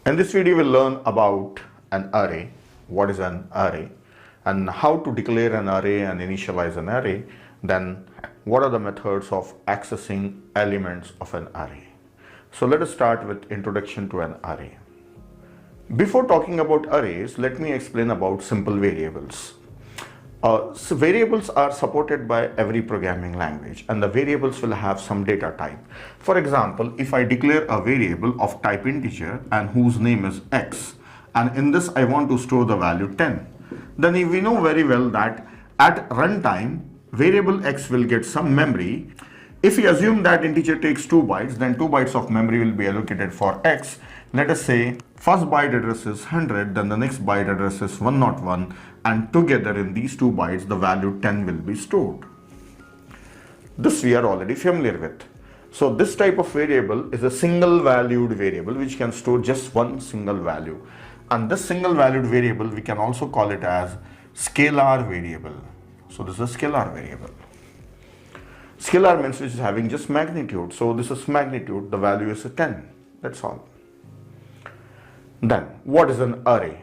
In this video, we'll learn about an array, what is an array, and how to declare an array and initialize an array. Then what are the methods of accessing elements of an array. So let us start with introduction to an array. Before talking about arrays, let me explain about simple variables. So variables are supported by every programming language, and the variables will have some data type. For example, if I declare a variable of type integer and whose name is x, and in this I want to store the value 10, then we know very well that at runtime variable x will get some memory. If we assume that integer takes 2 bytes, then 2 bytes of memory will be allocated for x. Let us say first byte address is 100, then the next byte address is 101, and together in these 2 bytes the value 10 will be stored. This we are already familiar with. So this type of variable is a single valued variable which can store just one single value. And this single valued variable we can also call it as scalar variable. So this is a scalar variable. Scalar means which is having just magnitude. So this is magnitude, the value is 10. That's all. Then what is an array?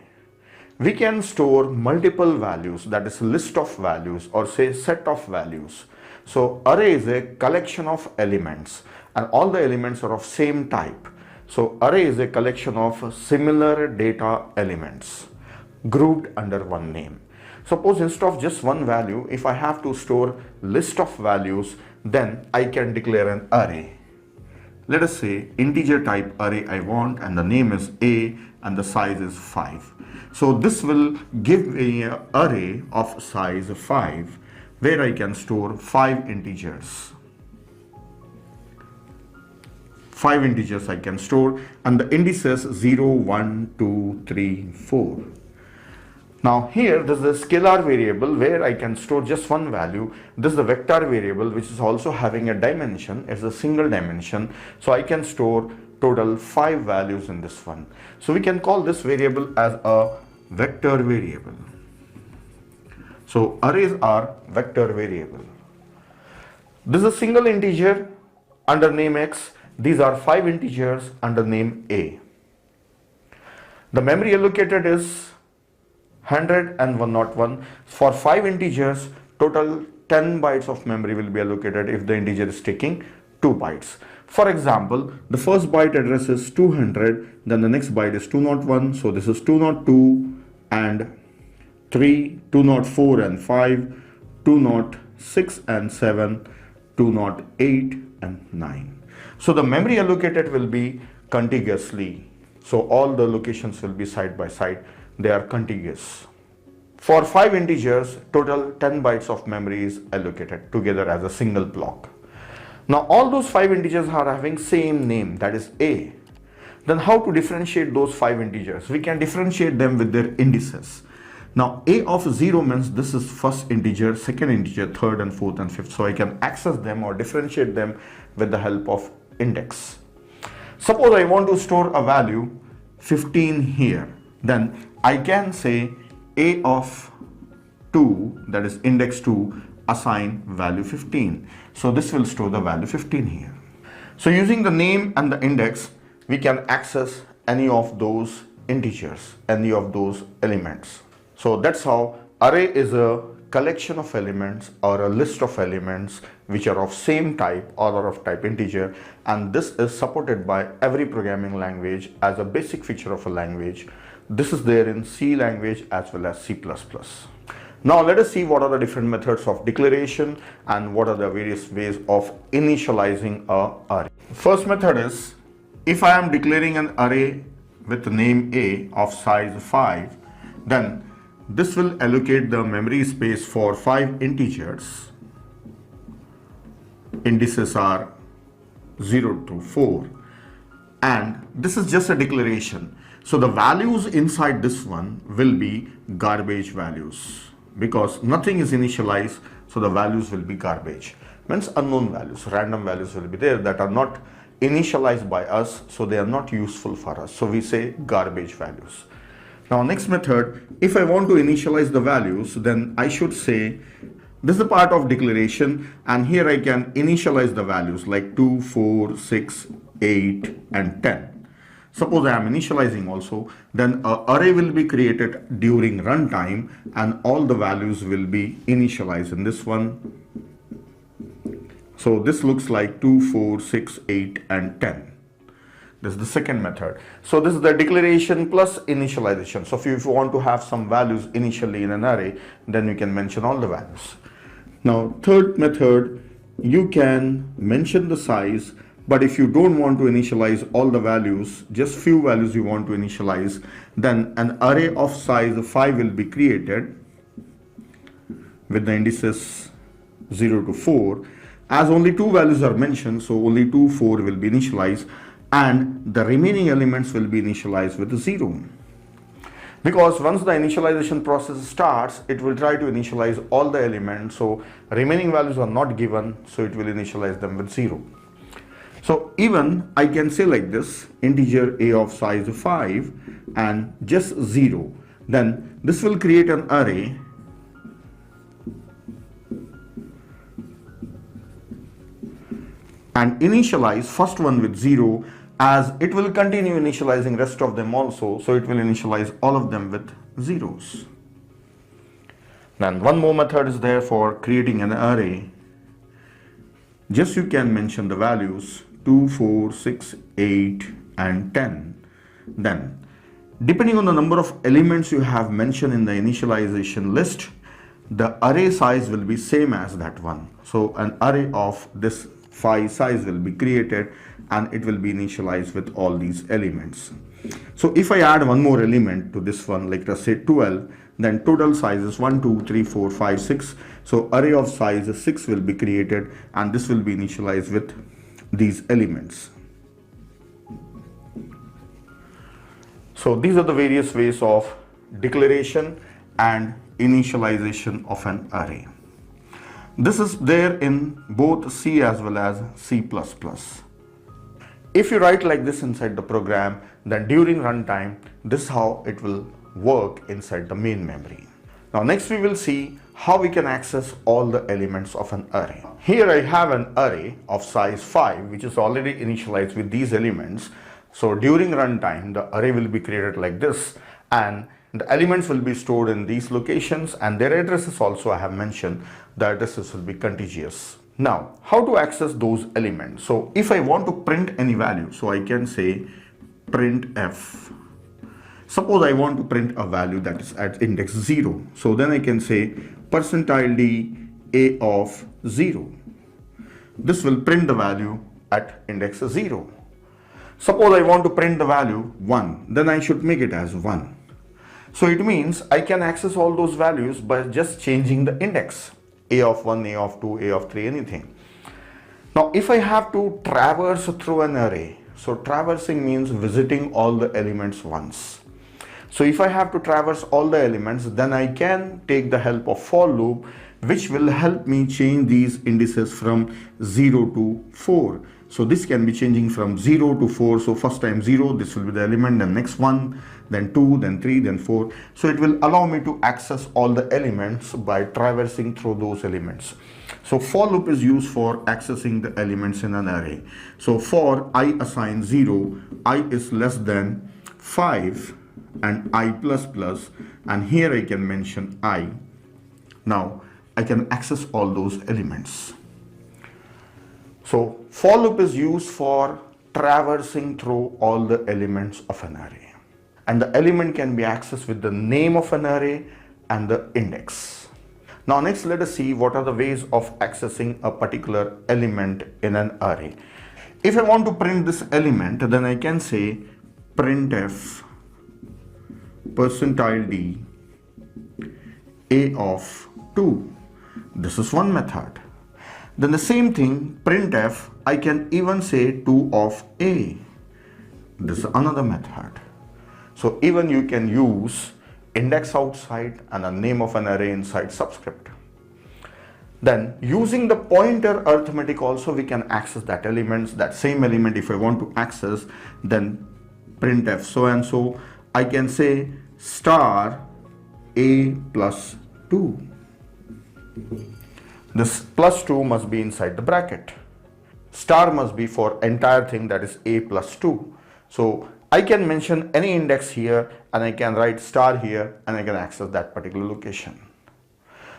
We can store multiple values, that is a list of values or say set of values. So array is a collection of elements and all the elements are of same type. So array is a collection of similar data elements grouped under one name. Suppose instead of just one value, if I have to store list of values, then I can declare an array. Let us say integer type array I want, and the name is A and the size is 5. So this will give me an array of size 5 where I can store 5 integers. 5 integers I can store, and the indices 0, 1, 2, 3, 4. Now here this is a scalar variable where I can store just one value. This is a vector variable which is also having a dimension. It's a single dimension. So I can store total 5 values in this one. So we can call this variable as a vector variable. So arrays are vector variable. This is a single integer under name x. These are 5 integers under name A. The memory allocated is 100 and 101. For 5 integers, total 10 bytes of memory will be allocated if the integer is taking 2 bytes. For example, the first byte address is 200, then the next byte is 201, so this is 202 and 3, 204 and 5, 206 and 7, 208 and 9. So the memory allocated will be contiguously. So all the locations will be side by side. They are contiguous. For 5 integers, total 10 bytes of memory is allocated together as a single block. Now all those 5 integers are having same name, that is A. Then how to differentiate those 5 integers? We can differentiate them with their indices. Now A of 0 means this is first integer, second integer, third and fourth and fifth. So I can access them or differentiate them with the help of index. Suppose I want to store a value 15 here. Then I can say A of 2, that is index 2, assign value 15. So this will store the value 15 here. So using the name and the index, we can access any of those integers, any of those elements. So that's how array is a collection of elements or a list of elements which are of same type or are of type integer, and this is supported by every programming language as a basic feature of a language. This is there in C language as well as C++. Now let us see what are the different methods of declaration and what are the various ways of initializing a array. First method is, if I am declaring an array with the name A of size 5, then this will allocate the memory space for 5 integers. Indices are 0 to 4, and this is just a declaration. So the values inside this one will be garbage values because nothing is initialized, so the values will be garbage. Means unknown values, random values will be there that are not initialized by us, so they are not useful for us. So we say garbage values. Now next method, if I want to initialize the values, then I should say this is a part of declaration, and here I can initialize the values like 2, 4, 6, 8 and 10. Suppose I am initializing also, then an array will be created during runtime and all the values will be initialized in this one. So this looks like 2, 4, 6, 8 and 10. This is the second method. So this is the declaration plus initialization. So if you want to have some values initially in an array, then you can mention all the values. Now third method, you can mention the size, but if you don't want to initialize all the values, just few values you want to initialize, then an array of size 5 will be created with the indices 0 to 4. As only two values are mentioned, so only 2, 4 will be initialized and the remaining elements will be initialized with 0. Because once the initialization process starts, it will try to initialize all the elements. So remaining values are not given, so it will initialize them with 0. So even I can say like this, integer a of size 5 and just 0. Then this will create an array and initialize first one with 0, as it will continue initializing rest of them also. So it will initialize all of them with zeros. Then one more method is there for creating an array. Just you can mention the values 2, 4, 6, 8 and 10. Then depending on the number of elements you have mentioned in the initialization list, the array size will be same as that one. So an array of this 5 size will be created and it will be initialized with all these elements. So if I add one more element to this one, like let's say 12, then total size is 1, 2, 3, 4, 5, 6. So array of size 6 will be created and this will be initialized with these elements. So these are the various ways of declaration and initialization of an array. This is there in both C as well as C++. If you write like this inside the program, then during runtime, this is how it will work inside the main memory. Now next we will see how we can access all the elements of an array. Here I have an array of size 5 which is already initialized with these elements. So during runtime, the array will be created like this and the elements will be stored in these locations and their addresses also I have mentioned. The addresses will be contiguous. Now, how to access those elements? So if I want to print any value, so I can say printf. Suppose I want to print a value that is at index 0. So then I can say %d a of 0. This will print the value at index 0. Suppose I want to print the value 1, then I should make it as 1. So it means I can access all those values by just changing the index. A of 1, A of 2, A of 3, anything. Now if I have to traverse through an array, so traversing means visiting all the elements once. So if I have to traverse all the elements, then I can take the help of for loop, which will help me change these indices from 0 to 4. So this can be changing from 0 to 4. So first time 0, this will be the element, then next 1, then 2, then 3, then 4. So it will allow me to access all the elements by traversing through those elements. So for loop is used for accessing the elements in an array. So for I assign 0, I is less than 5 and I plus plus, and here I can mention I. Now I can access all those elements. So for loop is used for traversing through all the elements of an array. And the element can be accessed with the name of an array and the index. Now next let us see what are the ways of accessing a particular element in an array. If I want to print this element, then I can say printf %d a of 2. This is one method. Then the same thing, printf, I can even say 2 of a. This is another method. So even you can use index outside and a name of an array inside subscript. Then using the pointer arithmetic also we can access that elements, that same element if I want to access, then printf so and so, I can say star a plus 2. This plus 2 must be inside the bracket. Star must be for entire thing, that is a plus 2. So I can mention any index here and I can write star here and I can access that particular location.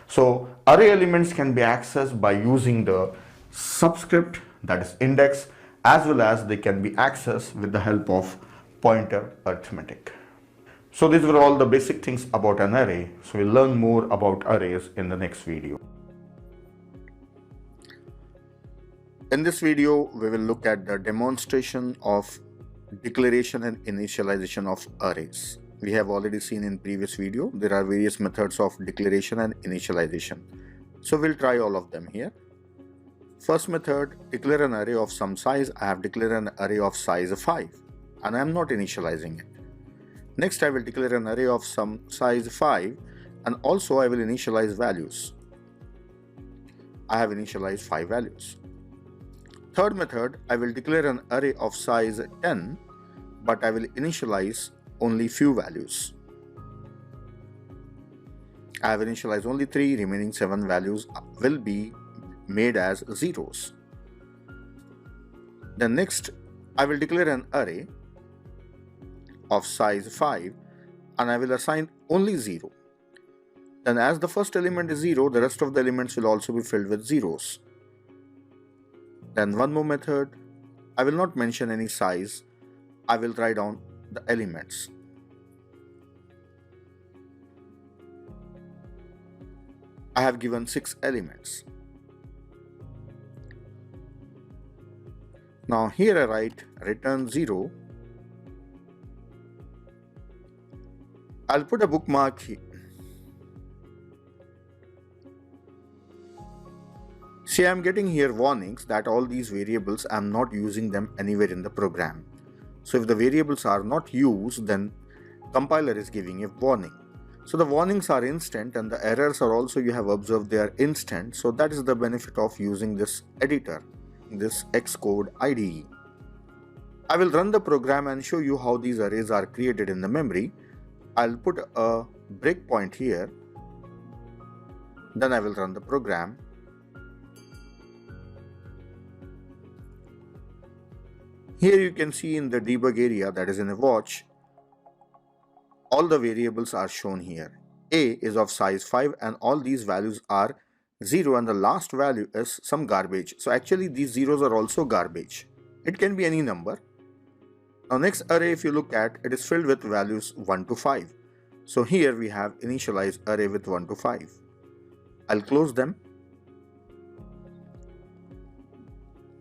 So array elements can be accessed by using the subscript, that is index, as well as they can be accessed with the help of pointer arithmetic. So these were all the basic things about an array. So we'll learn more about arrays in the next video. In this video, we will look at the demonstration of declaration and initialization of arrays. We have already seen in previous video, there are various methods of declaration and initialization. So we'll try all of them here. First method, declare an array of some size. I have declared an array of size 5 and I am not initializing it. Next, I will declare an array of some size 5 and also I will initialize values. I have initialized 5 values. Third method, I will declare an array of size 10, but I will initialize only few values. I have initialized only 3, remaining 7 values will be made as zeros. Then next, I will declare an array of size 5 and I will assign only 0. Then as the first element is 0, the rest of the elements will also be filled with zeros. Then one more method, I will not mention any size, I will write down the elements. I have given 6 elements. Now here I write return 0. I'll put a bookmark here. See, I'm getting here warnings that all these variables, I'm not using them anywhere in the program. So if the variables are not used, then compiler is giving a warning. So the warnings are instant and the errors are also, you have observed, they are instant. So that is the benefit of using this editor, this Xcode IDE. I will run the program and show you how these arrays are created in the memory. I'll put a breakpoint here. Then I will run the program. Here you can see in the debug area, that is in a watch, all the variables are shown here. A is of size 5 and all these values are 0 and the last value is some garbage. So actually these zeros are also garbage. It can be any number. Now next array, if you look at, it is filled with values 1 to 5. So here we have initialized array with 1 to 5. I'll close them.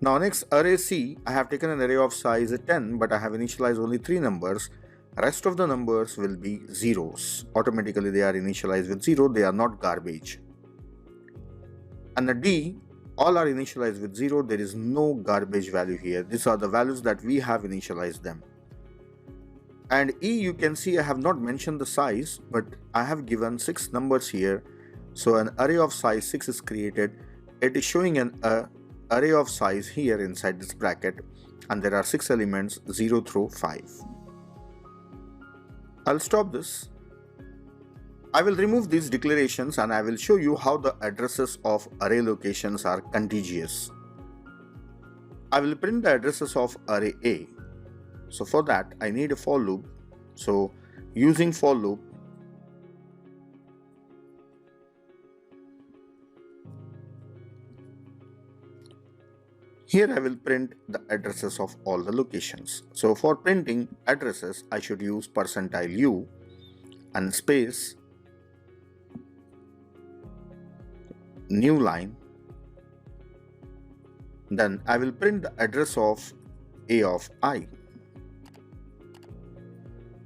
Now next array C, I have taken an array of size 10 but I have initialized only 3 numbers. Rest of the numbers will be zeros. Automatically they are initialized with 0, they are not garbage. And the D, all are initialized with 0, there is no garbage value here. These are the values that we have initialized them. And E, you can see I have not mentioned the size, but I have given 6 numbers here. So an array of size 6 is created. It is showing an array of size here inside this bracket and there are 6 elements 0 through 5. I'll stop this. I will remove these declarations and I will show you how the addresses of array locations are contiguous. I will print the addresses of array A. So for that I need a for loop. So using for loop, here I will print the addresses of all the locations. So for printing addresses, I should use %u and space, new line. Then I will print the address of A of I.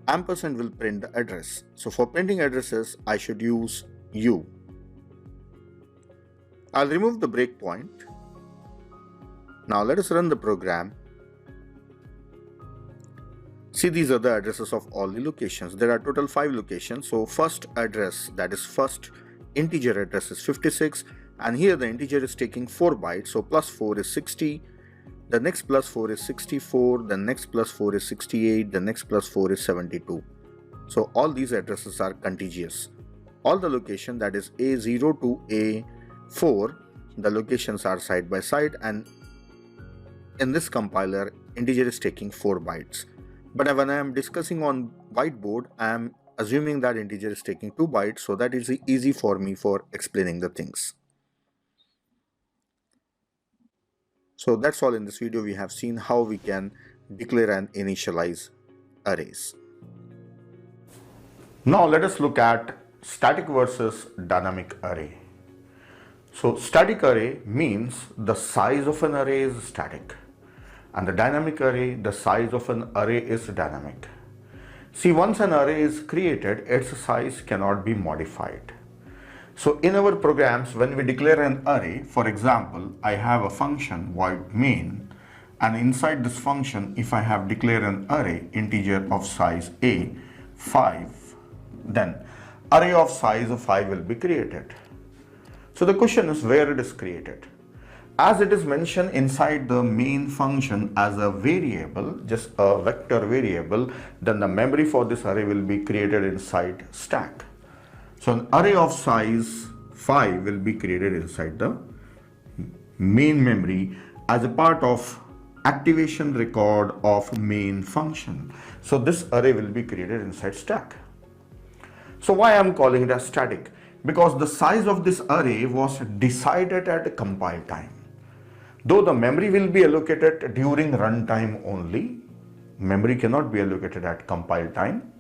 Ampersand will print the address. So for printing addresses, I should use u. I'll remove the breakpoint. Now let us run the program. See, these are the addresses of all the locations. There are total 5 locations. So first address, that is first integer address, is 56 and here the integer is taking 4 bytes. So plus 4 is 60, the next plus 4 is 64, the next plus 4 is 68, the next plus 4 is 72. So all these addresses are contiguous. All the location, that is A0 to A4, the locations are side by side and in this compiler integer is taking 4 bytes. But when I am discussing on whiteboard, I am assuming that integer is taking 2 bytes, so that is easy for me for explaining the things. So that's all in this video. We have seen how we can declare and initialize arrays. Now let us look at static versus dynamic array. So static array means the size of an array is static, and the dynamic array, the size of an array is dynamic. See, once an array is created, its size cannot be modified. So in our programs, when we declare an array, for example, I have a function void main, and inside this function, if I have declared an array integer of size a 5, then array of size of 5 will be created. So the question is where it is created. As it is mentioned inside the main function as a variable, just a vector variable, then the memory for this array will be created inside stack. So an array of size 5 will be created inside the main memory as a part of activation record of main function. So this array will be created inside stack. So why I am calling it as static? Because the size of this array was decided at compile time. Though the memory will be allocated during runtime only, memory cannot be allocated at compile time.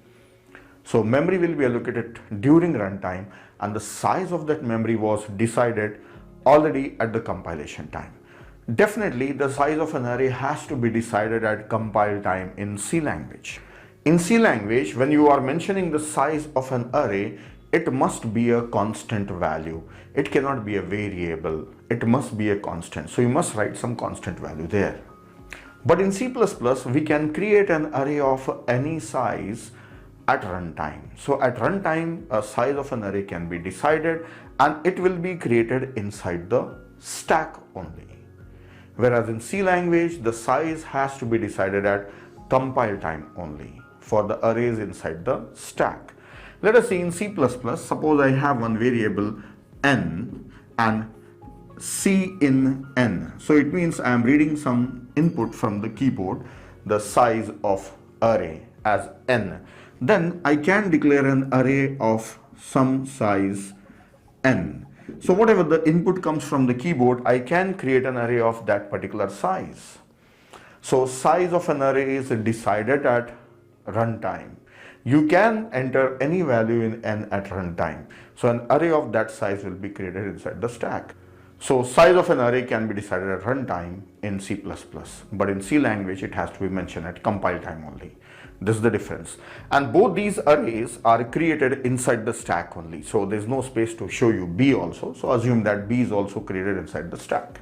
So memory will be allocated during runtime, and the size of that memory was decided already at the compilation time. Definitely the size of an array has to be decided at compile time in C language. In C language, when you are mentioning the size of an array, it must be a constant value. It cannot be a variable. It must be a constant. So you must write some constant value there. But in C++, we can create an array of any size at runtime. So at runtime, a size of an array can be decided and it will be created inside the stack only. Whereas in C language, the size has to be decided at compile time only for the arrays inside the stack. Let us see in C++, suppose I have one variable n and C in n. So it means I am reading some input from the keyboard, the size of array as n. Then I can declare an array of some size n. So whatever the input comes from the keyboard, I can create an array of that particular size. So size of an array is decided at runtime. You can enter any value in n at runtime. So an array of that size will be created inside the stack. So size of an array can be decided at runtime in C++, but in C language it has to be mentioned at compile time only. This is the difference. And both these arrays are created inside the stack only. So there's no space to show you B also. So assume that B is also created inside the stack.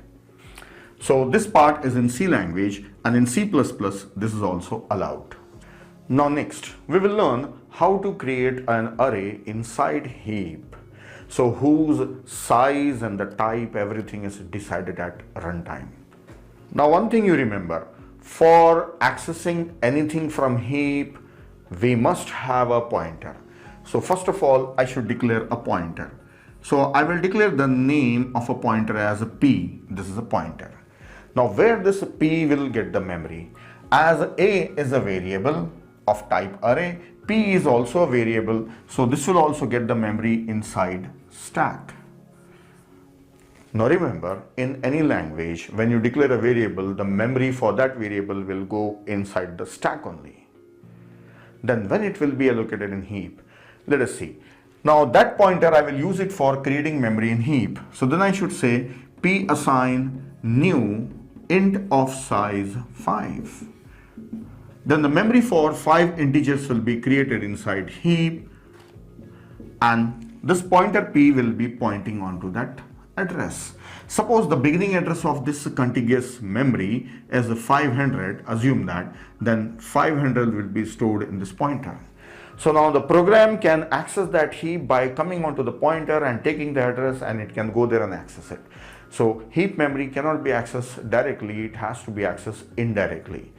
So this part is in C language, and in C++ this is also allowed. Now next, we will learn how to create an array inside heap. So whose size and the type, everything is decided at runtime. Now one thing you remember, for accessing anything from heap, we must have a pointer. So first of all, I should declare a pointer. So I will declare the name of a pointer as a P. This is a pointer. Now where this P will get the memory? As A is a variable of type array, P is also a variable, so this will also get the memory inside stack. Now remember, in any language, when you declare a variable, the memory for that variable will go inside the stack only. Then when it will be allocated in heap, let us see. Now that pointer, I will use it for creating memory in heap. So then I should say P assign new int of size 5. Then the memory for 5 integers will be created inside heap, and this pointer P will be pointing onto that address. Suppose the beginning address of this contiguous memory is 500, assume that, then 500 will be stored in this pointer. So now the program can access that heap by coming onto the pointer and taking the address, and it can go there and access it. So heap memory cannot be accessed directly, it has to be accessed indirectly.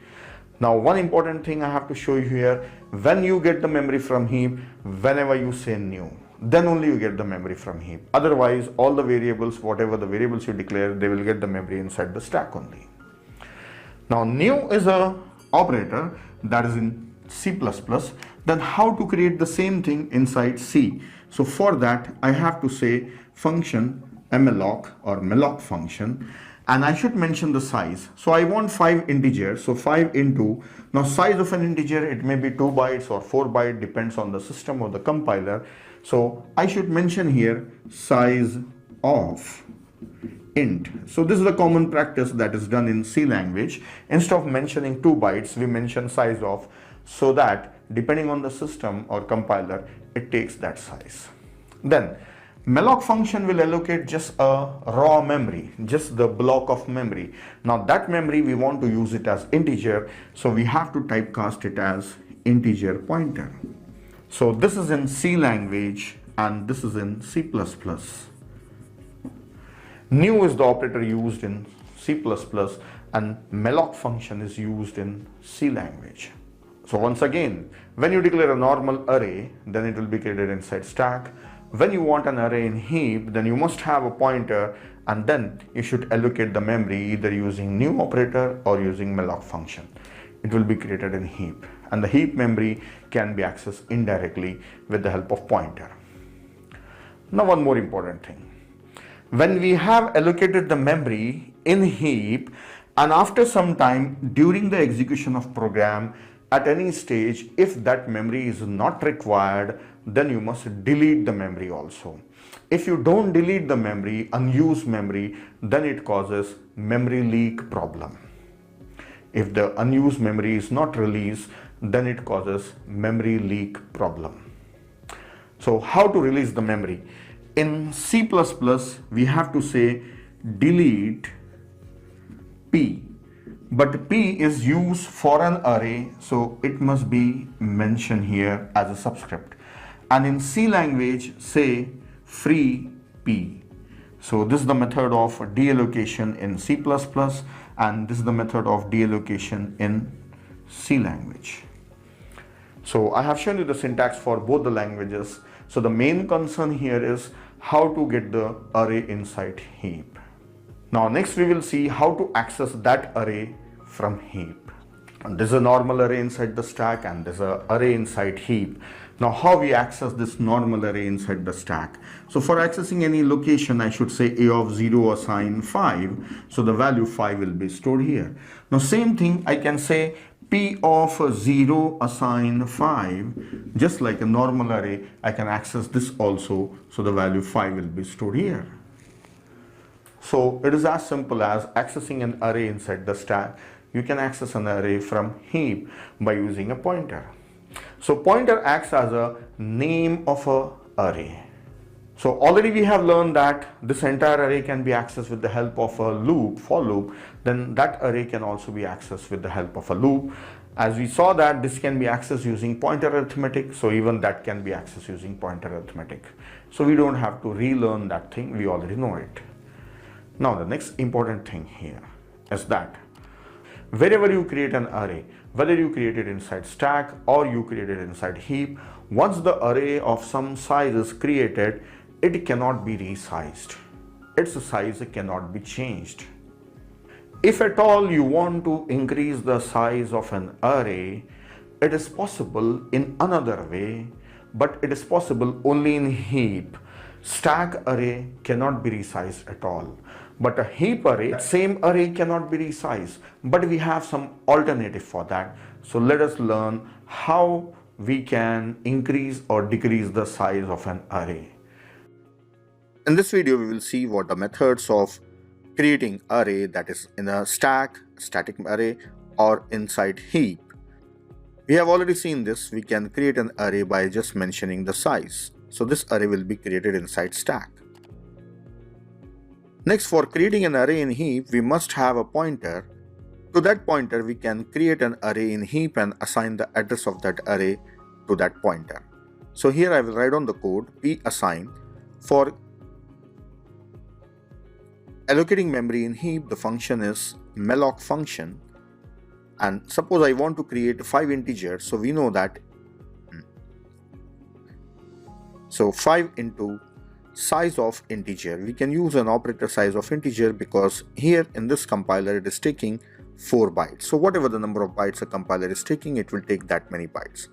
Now one important thing I have to show you here, when you get the memory from heap, whenever you say new, then only you get the memory from heap. Otherwise, all the variables, whatever the variables you declare, they will get the memory inside the stack only. Now new is a operator that is in C++, then how to create the same thing inside C? So for that, I have to say function malloc or malloc function, and I should mention the size. So I want 5 integers, so 5 into, now size of an integer, it may be 2 bytes or 4 bytes, depends on the system or the compiler. So I should mention here size of int. So this is the common practice that is done in C language. Instead of mentioning 2 bytes, we mention size of, so that depending on the system or compiler, it takes that size. Then malloc function will allocate just a raw memory, just the block of memory. Now that memory we want to use it as integer, so we have to typecast it as integer pointer. So this is in C language and this is in C++. New is the operator used in C++ and malloc function is used in C language. So once again, when you declare a normal array, then it will be created inside stack. When you want an array in heap, then you must have a pointer and then you should allocate the memory either using new operator or using malloc function. It will be created in heap, and the heap memory can be accessed indirectly with the help of pointer. Now one more important thing. When we have allocated the memory in heap and after some time during the execution of program, at any stage, if that memory is not required, then you must delete the memory also. If you don't delete the memory, unused memory, then it causes memory leak problem. If the unused memory is not released, then it causes memory leak problem. So how to release the memory? In C++, we have to say delete P. But P is used for an array, so it must be mentioned here as a subscript. And in C language, say free P. So this is the method of deallocation in C++, and this is the method of deallocation in C language. So I have shown you the syntax for both the languages. So the main concern here is how to get the array inside heap. Now next we will see how to access that array from heap. And this is a normal array inside the stack and this is an array inside heap. Now how we access this normal array inside the stack? So for accessing any location, I should say a of 0 assign 5. So the value 5 will be stored here. Now same thing I can say P of 0 assign 5. Just like a normal array, I can access this also. So the value 5 will be stored here. So it is as simple as accessing an array inside the stack. You can access an array from heap by using a pointer. So pointer acts as a name of a array. So already we have learned that this entire array can be accessed with the help of a loop, for loop. Then that array can also be accessed with the help of a loop. As we saw that this can be accessed using pointer arithmetic, so even that can be accessed using pointer arithmetic. So we don't have to relearn that thing, we already know it. Now the next important thing here is that wherever you create an array, whether you create it inside stack or you create it inside heap, once the array of some size is created, it cannot be resized. Its size cannot be changed. If at all you want to increase the size of an array, it is possible in another way, but it is possible only in heap. Stack array cannot be resized at all. But a heap array, same array cannot be resized, but we have some alternative for that. So let us learn how we can increase or decrease the size of an array. In this video, we will see what the methods of creating array, that is in a stack, static array, or inside heap. We have already seen this. We can create an array by just mentioning the size. So this array will be created inside stack. Next, for creating an array in heap, we must have a pointer. To that pointer, we can create an array in heap and assign the address of that array to that pointer. So here I will write on the code p assign. For allocating memory in heap, the function is malloc function. And suppose I want to create 5 integers, so we know that. So 5 into size of integer. We can use an operator size of integer because here in this compiler it is taking 4 bytes. So whatever the number of bytes a compiler is taking, it will take that many bytes.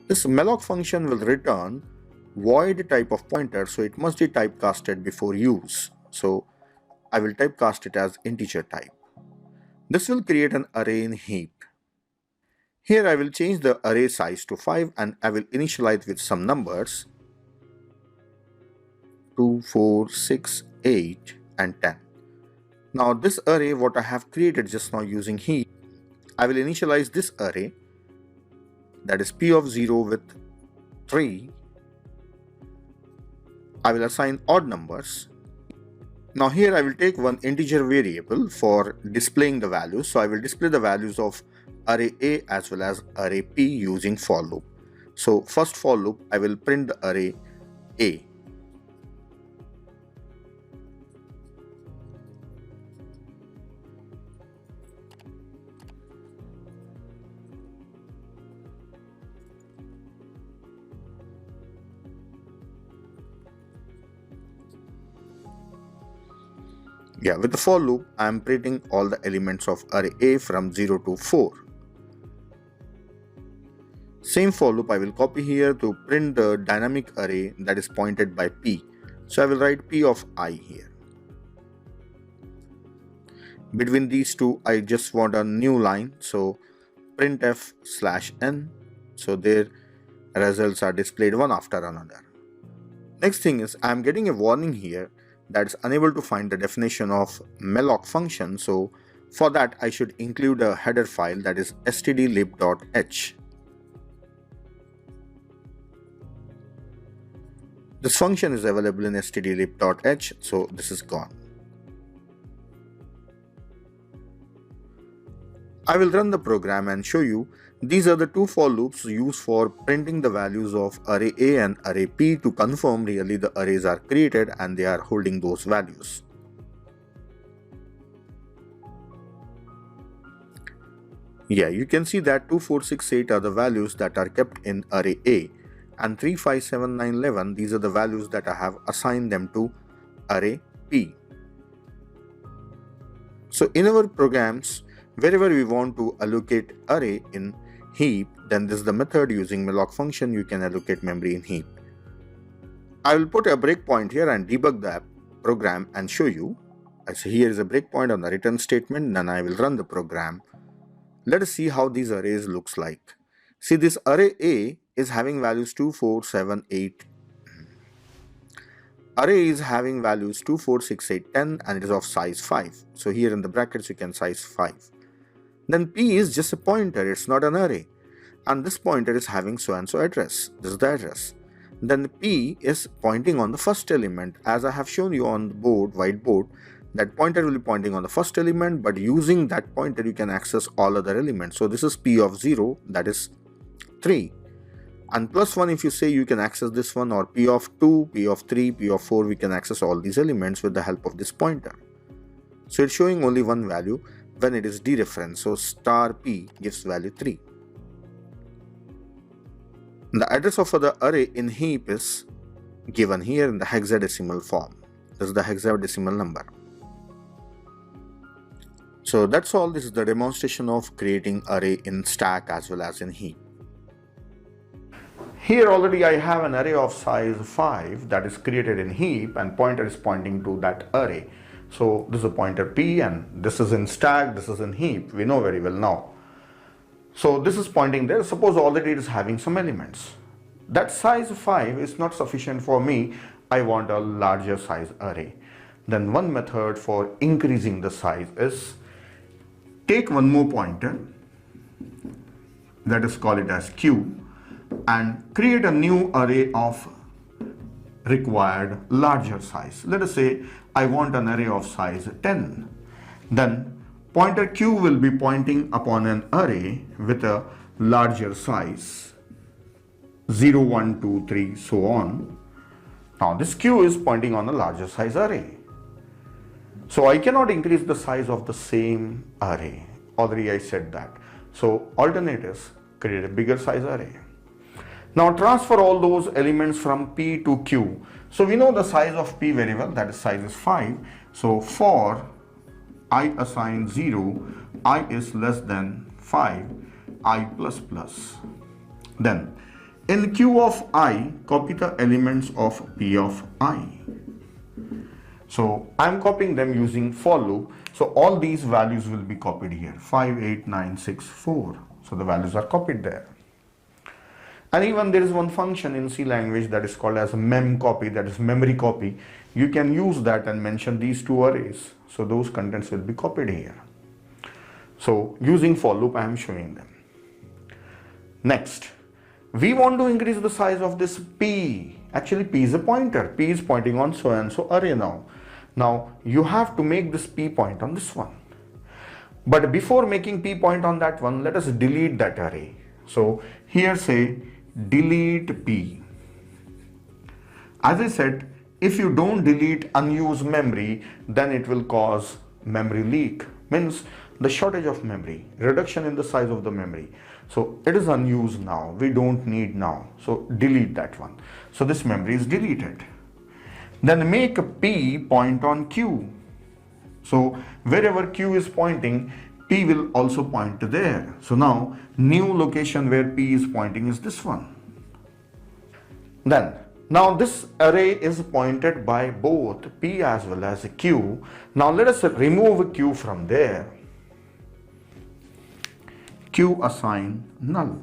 This malloc function will return void type of pointer, so it must be typecasted before use. So I will typecast it as integer type. This will create an array in heap. Here I will change the array size to 5 and I will initialize with some numbers 2, 4, 6, 8 and 10. Now this array what I have created just now using heap, I will initialize this array, that is p of 0 with 3. I will assign odd numbers. Now here I will take one integer variable for displaying the values. So I will display the values of array A as well as array P using for loop. So first for loop I will print the array A. Yeah, with the for loop, I am printing all the elements of array A from 0 to 4. Same for loop I will copy here to print the dynamic array that is pointed by P. So I will write P of I here. Between these two, I just want a new line. So printf/n. So their results are displayed one after another. Next thing is I am getting a warning here that's unable to find the definition of malloc function. So for that I should include a header file that is stdlib.h. This function is available in stdlib.h, so this is gone. I will run the program and show you these are the two for loops used for printing the values of array A and array P to confirm really the arrays are created and they are holding those values. Yeah, you can see that 2, 4, 6, 8 are the values that are kept in array A, and 3, 5, 7, 9, 11, these are the values that I have assigned them to array P. So in our programs, wherever we want to allocate array in heap, then this is the method using malloc function you can allocate memory in heap. I will put a breakpoint here and debug the program and show you. So here is a breakpoint on the return statement, then I will run the program. Let us see how these arrays looks like. See, this array A is having values 2, 4, 7, 8. Array is having values 2, 4, 6, 8, 10 and it is of size 5. So here in the brackets you can size 5. Then P is just a pointer, it's not an array. And this pointer is having so and so address. This is the address. Then P is pointing on the first element. As I have shown you on the board, whiteboard, that pointer will be pointing on the first element, but using that pointer you can access all other elements. So this is P of 0, that is 3. And plus 1 if you say you can access this one, or P of 2, P of 3, P of 4, we can access all these elements with the help of this pointer. So it's showing only one value when it is dereferenced. So star P gives value 3. The address of the array in heap is given here in the hexadecimal form. This is the hexadecimal number. So that's all. This is the demonstration of creating array in stack as well as in heap. Here already I have an array of size 5 that is created in heap and pointer is pointing to that array. So this is a pointer P and this is in stack, this is in heap. We know very well now. So this is pointing there. Suppose already it is having some elements. That size 5 is not sufficient for me. I want a larger size array. Then one method for increasing the size is take one more pointer, let us call it as Q, and create a new array of required larger size. Let us say I want an array of size 10. Then pointer Q will be pointing upon an array with a larger size 0, 1, 2, 3, so on. Now this Q is pointing on a larger size array. So I cannot increase the size of the same array. Already I said that. So alternate is create a bigger size array. Now transfer all those elements from P to Q. So we know the size of P very well, that is size is 5. So for I assign 0, I is less than 5, I plus plus. Then in Q of I, copy the elements of P of I. So I'm copying them using for loop. So all these values will be copied here. 5, 8, 9, 6, 4. So the values are copied there. And even there is one function in C language that is called as mem copy, that is memory copy. You can use that and mention these two arrays. So those contents will be copied here. So using for loop I am showing them. Next, we want to increase the size of this P. Actually P is a pointer. P is pointing on so and so array now. Now you have to make this P point on this one. But before making P point on that one, let us delete that array. So here say delete P. As I said, if you don't delete unused memory, then it will cause memory leak. Means the shortage of memory, reduction in the size of the memory. So it is unused now. We don't need now. So delete that one. So this memory is deleted. Then make P point on Q. So wherever Q is pointing, P will also point to there. So now new location where P is pointing is this one. Then now this array is pointed by both P as well as Q. Now let us remove Q from there. Q assign null.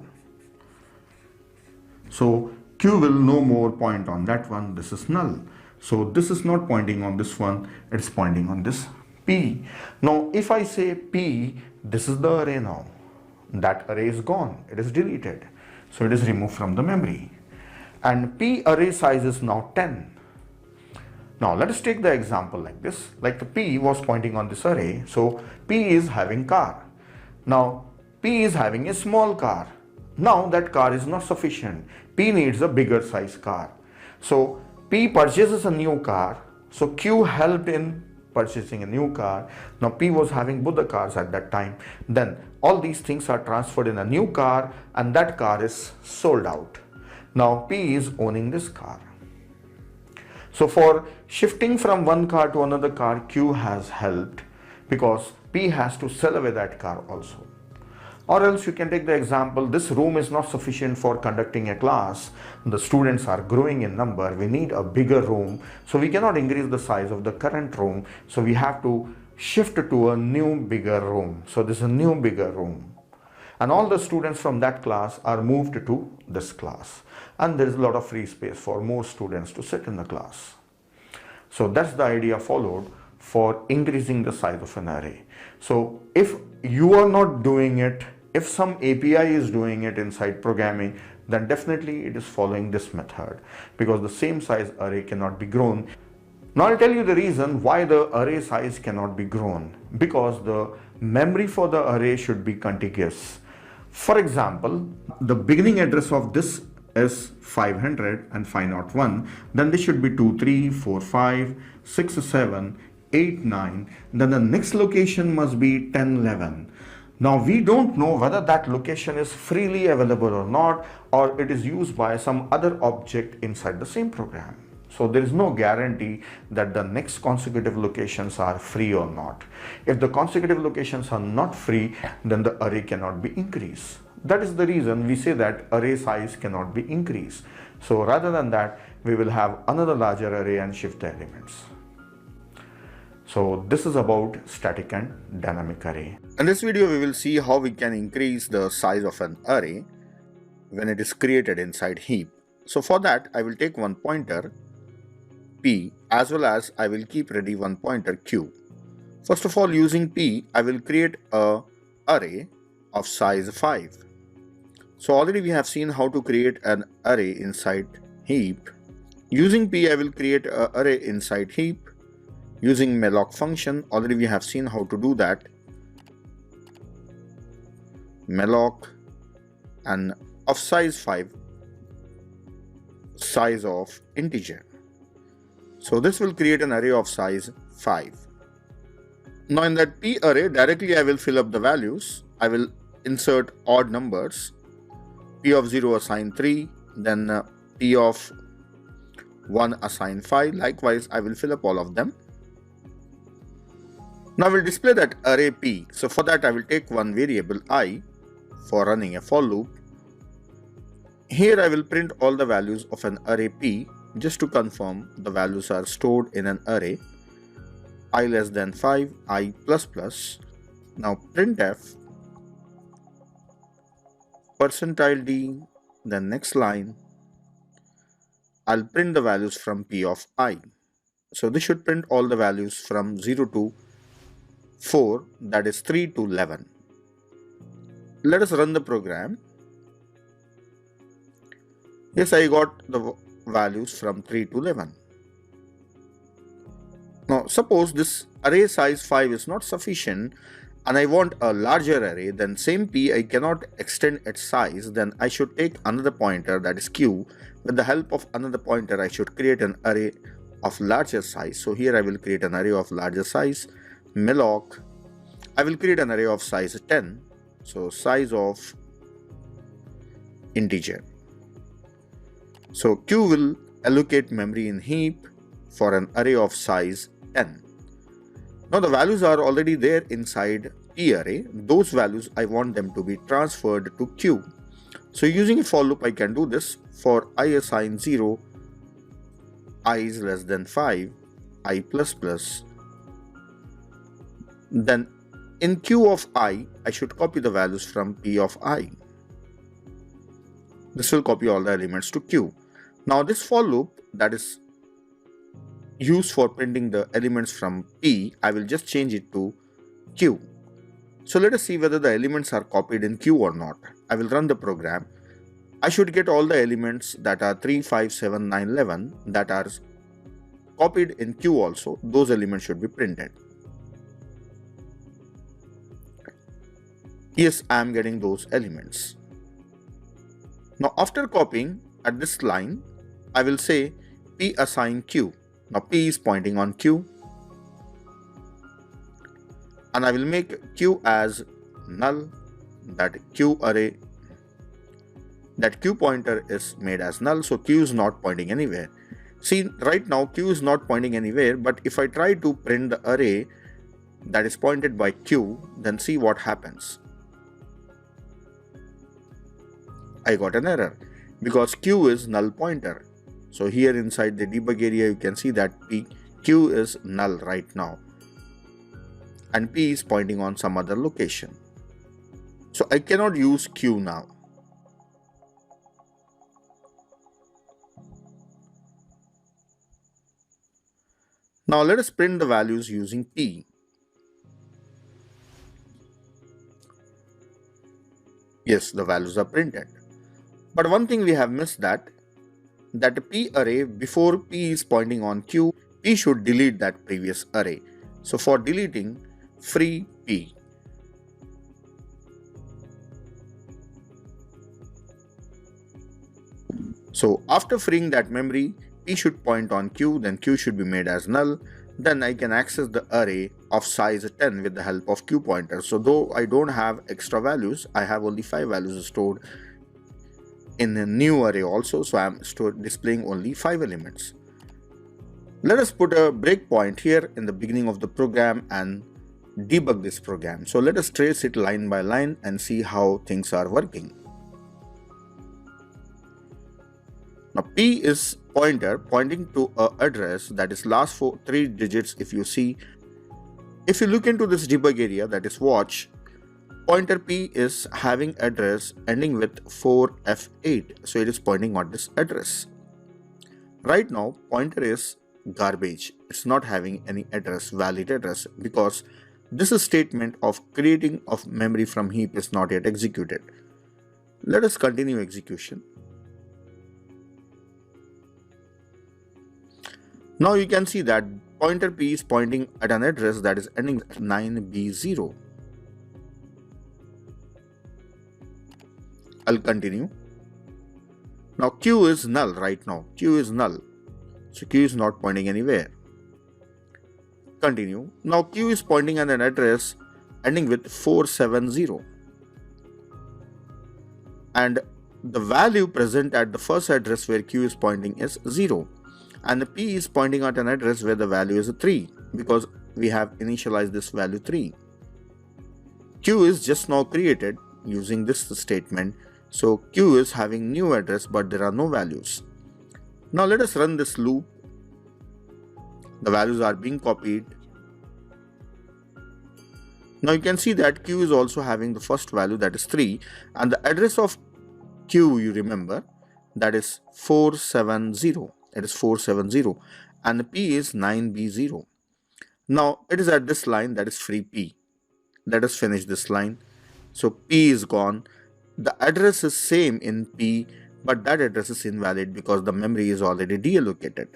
So Q will no more point on that one. This is null. So this is not pointing on this one. It's pointing on this P. Now if I say P, this is the array now. That array is gone. It is deleted. So it is removed from the memory. And P array size is now 10. Now let us take the example like this. Like the P was pointing on this array. So P is having car. Now P is having a small car. Now that car is not sufficient. P needs a bigger size car. So P purchases a new car. So Q helped in purchasing a new car. Now P was having both the cars at that time. Then all these things are transferred in a new car and that car is sold out. Now P is owning this car. So for shifting from one car to another car, Q has helped because P has to sell away that car also. Or else you can take the example, this room is not sufficient for conducting a class. The students are growing in number. We need a bigger room. So we cannot increase the size of the current room. So we have to shift to a new bigger room. So this is a new bigger room. And all the students from that class are moved to this class. And there is a lot of free space for more students to sit in the class. So that's the idea followed for increasing the size of an array. So if you are not doing it, if some API is doing it inside programming, then definitely it is following this method because the same size array cannot be grown. Now I'll tell you the reason why the array size cannot be grown, because the memory for the array should be contiguous. For example, the beginning address of this is 500 and 501, then this should be 2, 3, 4, 5, 6, 7, 8, 9, then the next location must be 10, 11. Now we don't know whether that location is freely available or not, or it is used by some other object inside the same program. So there is no guarantee that the next consecutive locations are free or not. If the consecutive locations are not free, then the array cannot be increased. That is the reason we say that array size cannot be increased. So rather than that, we will have another larger array and shift the elements. So this is about static and dynamic array. In this video, we will see how we can increase the size of an array when it is created inside heap. So for that, I will take one pointer P as well as I will keep ready one pointer Q. First of all, using P, I will create a array of size 5. So already we have seen how to create an array inside heap. Using P, I will create an array inside heap. Using malloc function, already we have seen how to do that. Malloc and of size 5, size of integer. So this will create an array of size 5. Now in that P array, directly I will fill up the values. I will insert odd numbers. P of 0 assign 3, then P of 1 assign 5. Likewise, I will fill up all of them. Now I will display that array P. So for that I will take one variable I for running a for loop. Here I will print all the values of an array P just to confirm the values are stored in an array. I less than 5, I plus plus. Now printf %d, then next line, I'll print the values from P of I. So this should print all the values from 0 to 4, that is 3 to 11. Let us run the program. Yes, I got the values from 3 to 11. Now suppose this array size 5 is not sufficient and I want a larger array, then same P I cannot extend its size, then I should take another pointer, that is Q. With the help of another pointer I should create an array of larger size. So here I will create an array of larger size, malloc. I will create an array of size 10, so size of integer. So Q will allocate memory in heap for an array of size 10. Now the values are already there inside P array. Those values I want them to be transferred to Q. So using a for loop I can do this. For I assign 0, I is less than 5, I plus plus. Then in Q of I should copy the values from P of I. This will copy all the elements to Q. Now this for loop that is used for printing the elements from P, I will just change it to Q. So let us see whether the elements are copied in Q or not. I will run the program. I should get all the elements that are 3, 5, 7, 9, 11 that are copied in Q also. Those elements should be printed. Yes, I am getting those elements. Now after copying at this line, I will say P assign Q. Now P is pointing on Q and I will make Q as null, that Q array, that Q pointer is made as null, so Q is not pointing anywhere. See, right now Q is not pointing anywhere, but if I try to print the array that is pointed by Q, then see what happens. I got an error because Q is null pointer. So here inside the debug area you can see that Q is null right now and P is pointing on some other location. So I cannot use Q now. Now let us print the values using P. Yes, the values are printed. But one thing we have missed, that P array, before P is pointing on Q, P should delete that previous array. So for deleting, free P. So after freeing that memory, P should point on Q, then Q should be made as null. Then I can access the array of size 10 with the help of Q pointer. So though I don't have extra values, I have only 5 values stored in a new array also, so I am displaying only 5 elements. Let us put a breakpoint here in the beginning of the program and debug this program. So let us trace it line by line and see how things are working. Now P is pointing to an address that is last 3 digits. If you see, if you look into this debug area, that is watch, pointer P is having address ending with 4F8, so it is pointing on this address. Right now pointer is garbage, it's not having any address, valid address, because this statement of creating of memory from heap is not yet executed. Let us continue execution. Now you can see that pointer P is pointing at an address that is ending with 9B0. I'll continue. Now Q is null right now. Q is null. So Q is not pointing anywhere. Continue. Now Q is pointing at an address ending with 470. And the value present at the first address where Q is pointing is 0. And the P is pointing at an address where the value is 3, because we have initialized this value 3. Q is just now created using this statement. So Q is having new address, but there are no values. Now let us run this loop. The values are being copied. Now you can see that Q is also having the first value, that is 3, and the address of Q, you remember, that is 470. It is 470, and P is 9B0. Now it is at this line, that is free P. Let us finish this line. So P is gone. The address is same in P, but that address is invalid because the memory is already deallocated.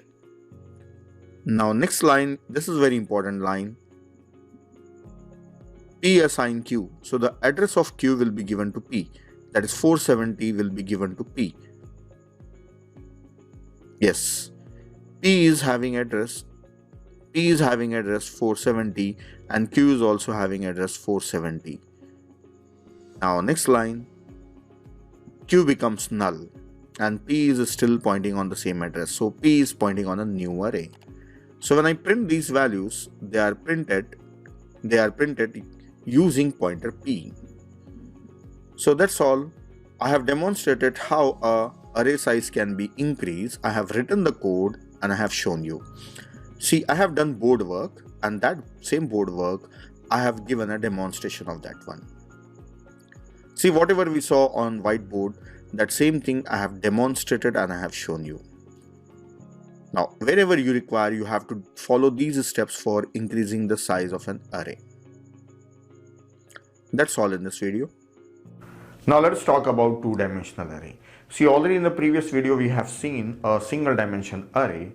Now next line, this is very important line. P assign Q. So the address of Q will be given to P. That is 470 will be given to P. Yes, P is having address 470 and Q is also having address 470. Now next line, Q becomes null and P is still pointing on the same address. So P is pointing on a new array. So when I print these values, they are printed using pointer P. So that's all. I have demonstrated how a array size can be increased. I have written the code and I have shown you. See, I have done board work, and that same board work I have given a demonstration of that one. See, whatever we saw on whiteboard, that same thing I have demonstrated and I have shown you. Now wherever you require, you have to follow these steps for increasing the size of an array. That's all in this video. Now let's talk about two-dimensional array. See, already in the previous video we have seen a single dimension array.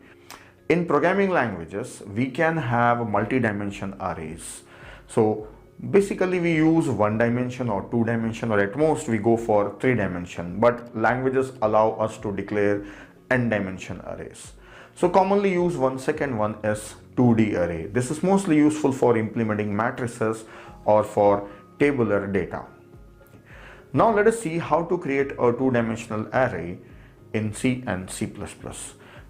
In programming languages, we can have multi-dimension arrays. So basically we use 1 dimension or 2 dimension, or at most we go for 3 dimension, but languages allow us to declare n dimension arrays. So commonly used second one is 2D array. This is mostly useful for implementing matrices or for tabular data. Now let us see how to create a 2-dimensional array in C and C++.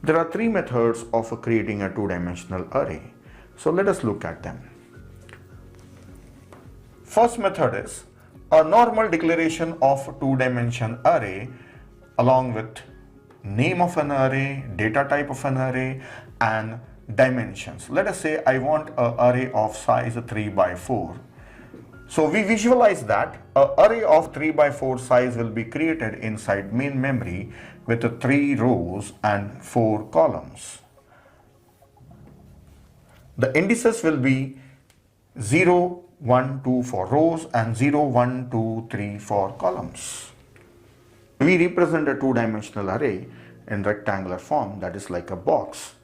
There are 3 methods of creating a 2-dimensional array. So let us look at them. First method is a normal declaration of 2-dimension array along with name of an array, data type of an array, and dimensions. Let us say I want an array of size 3 by 4. So we visualize that an array of 3 by 4 size will be created inside main memory with 3 rows and 4 columns. The indices will be 0, 1, 2 for rows and 0, 1, 2, 3 for columns. We represent a 2-dimensional array in rectangular form, that is like a box.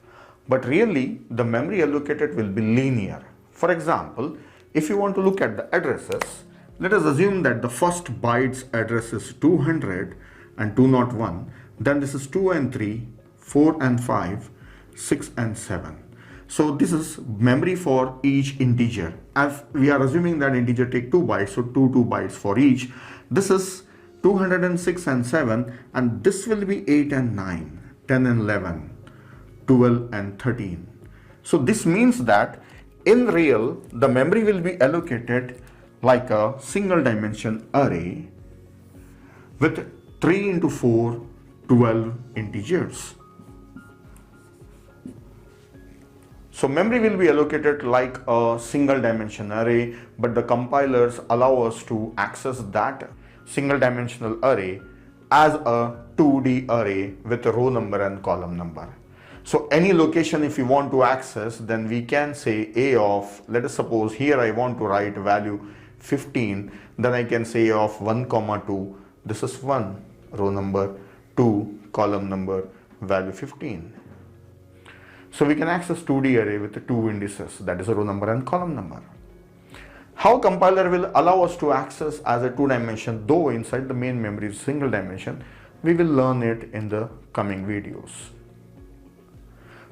But really the memory allocated will be linear. For example, if you want to look at the addresses, let us assume that the first byte's address is 200 and 201. Then this is 2 and 3, 4 and 5, 6 and 7. So this is memory for each integer. As we are assuming that integer take 2 bytes, so 2 bytes for each. This is 206 and 7, and this will be 8 and 9, 10 and 11, 12 and 13. So this means that in real, the memory will be allocated like a single dimension array with 3 into 4, 12 integers. So memory will be allocated like a single dimension array, but the compilers allow us to access that single dimensional array as a 2D array with a row number and column number. So any location if you want to access, then we can say A of, let us suppose here I want to write value 15, then I can say A of 1, 2, this is 1, row number, 2, column number, value 15. So we can access 2D array with the 2 indices, that is a row number and column number. How compiler will allow us to access as a 2 dimension, though inside the main memory is single dimension, we will learn it in the coming videos.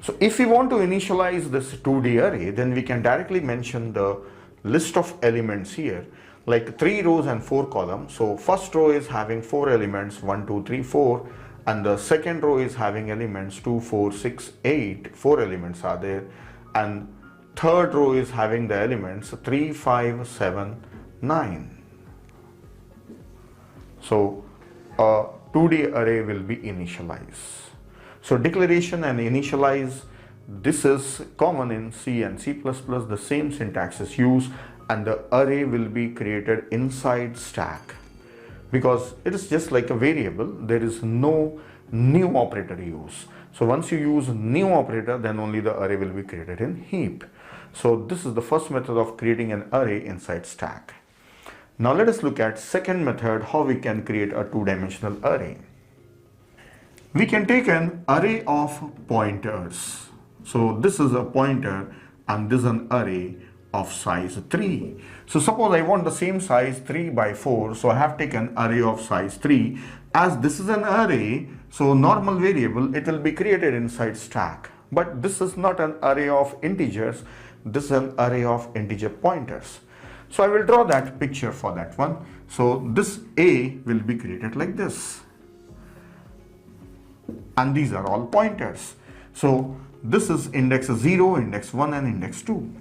So if we want to initialize this 2D array, then we can directly mention the list of elements here, like 3 rows and 4 columns. So first row is having 4 elements, 1, 2, 3, 4, and the second row is having elements 2, 4, 6, 8, 4 elements are there, and third row is having the elements 3, 5, 7, 9. So a 2D array will be initialized. So declaration and initialize, this is common in C and C++, the same syntax is used, and the array will be created inside stack because it is just like a variable. There is no new operator used. So once you use new operator, then only the array will be created in heap. So this is the first method of creating an array inside stack. Now let us look at second method, how we can create a two-dimensional array. We can take an array of pointers. So this is a pointer and this is an array of size 3. So suppose I want the same size 3 by 4. So I have taken array of size 3. As this is an array, so normal variable, it will be created inside stack. But this is not an array of integers. This is an array of integer pointers. So I will draw that picture for that one. So this A will be created like this. And these are all pointers. So this is index 0, index 1 and index 2.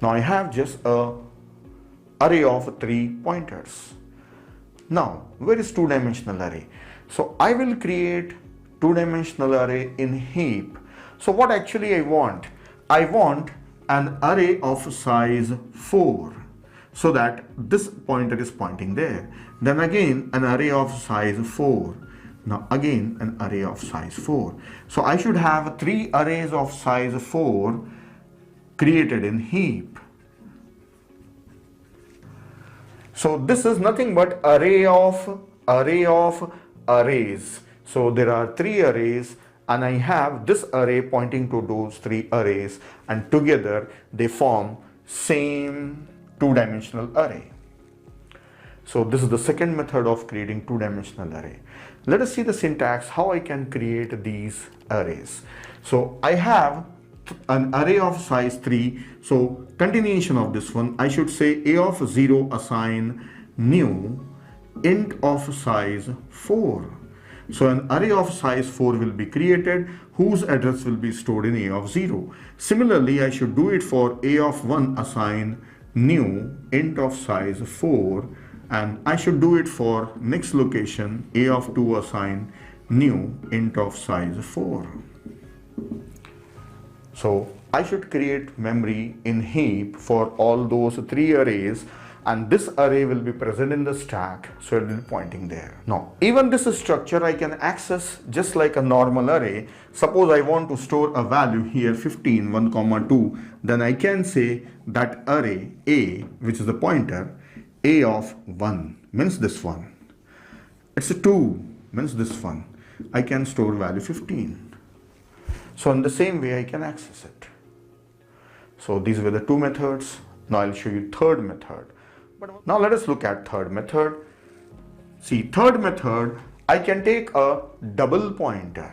Now I have just a array of 3 pointers. Now where is two-dimensional array? So I will create two-dimensional array in heap. So what actually I want? I want an array of size 4 so that this pointer is pointing there. Then again an array of size 4. Now again an array of size 4. So I should have 3 arrays of size 4 created in heap. So this is nothing but array of arrays. So there are 3 arrays and I have this array pointing to those 3 arrays, and together they form same two-dimensional array. So this is the second method of creating two-dimensional array. Let us see the syntax how I can create these arrays. So I have an array of size 3. So continuation of this one, I should say a of 0 assign new int of size 4. So an array of size 4 will be created whose address will be stored in a of 0. Similarly, I should do it for a of 1 assign new int of size 4, and I should do it for next location a of 2 assign new int of size 4. So I should create memory in heap for all those 3 arrays, and this array will be present in the stack, so it will be pointing there. Now even this structure I can access just like a normal array. Suppose I want to store a value here 15 1, 2, then I can say that array A, which is the pointer, A of 1 means this one, it's a 2 means this one. I can store value 15. So in the same way I can access it. So these were the 2 methods. Now I'll show you third method. But now let us look at third method. See, third method, I can take a double pointer.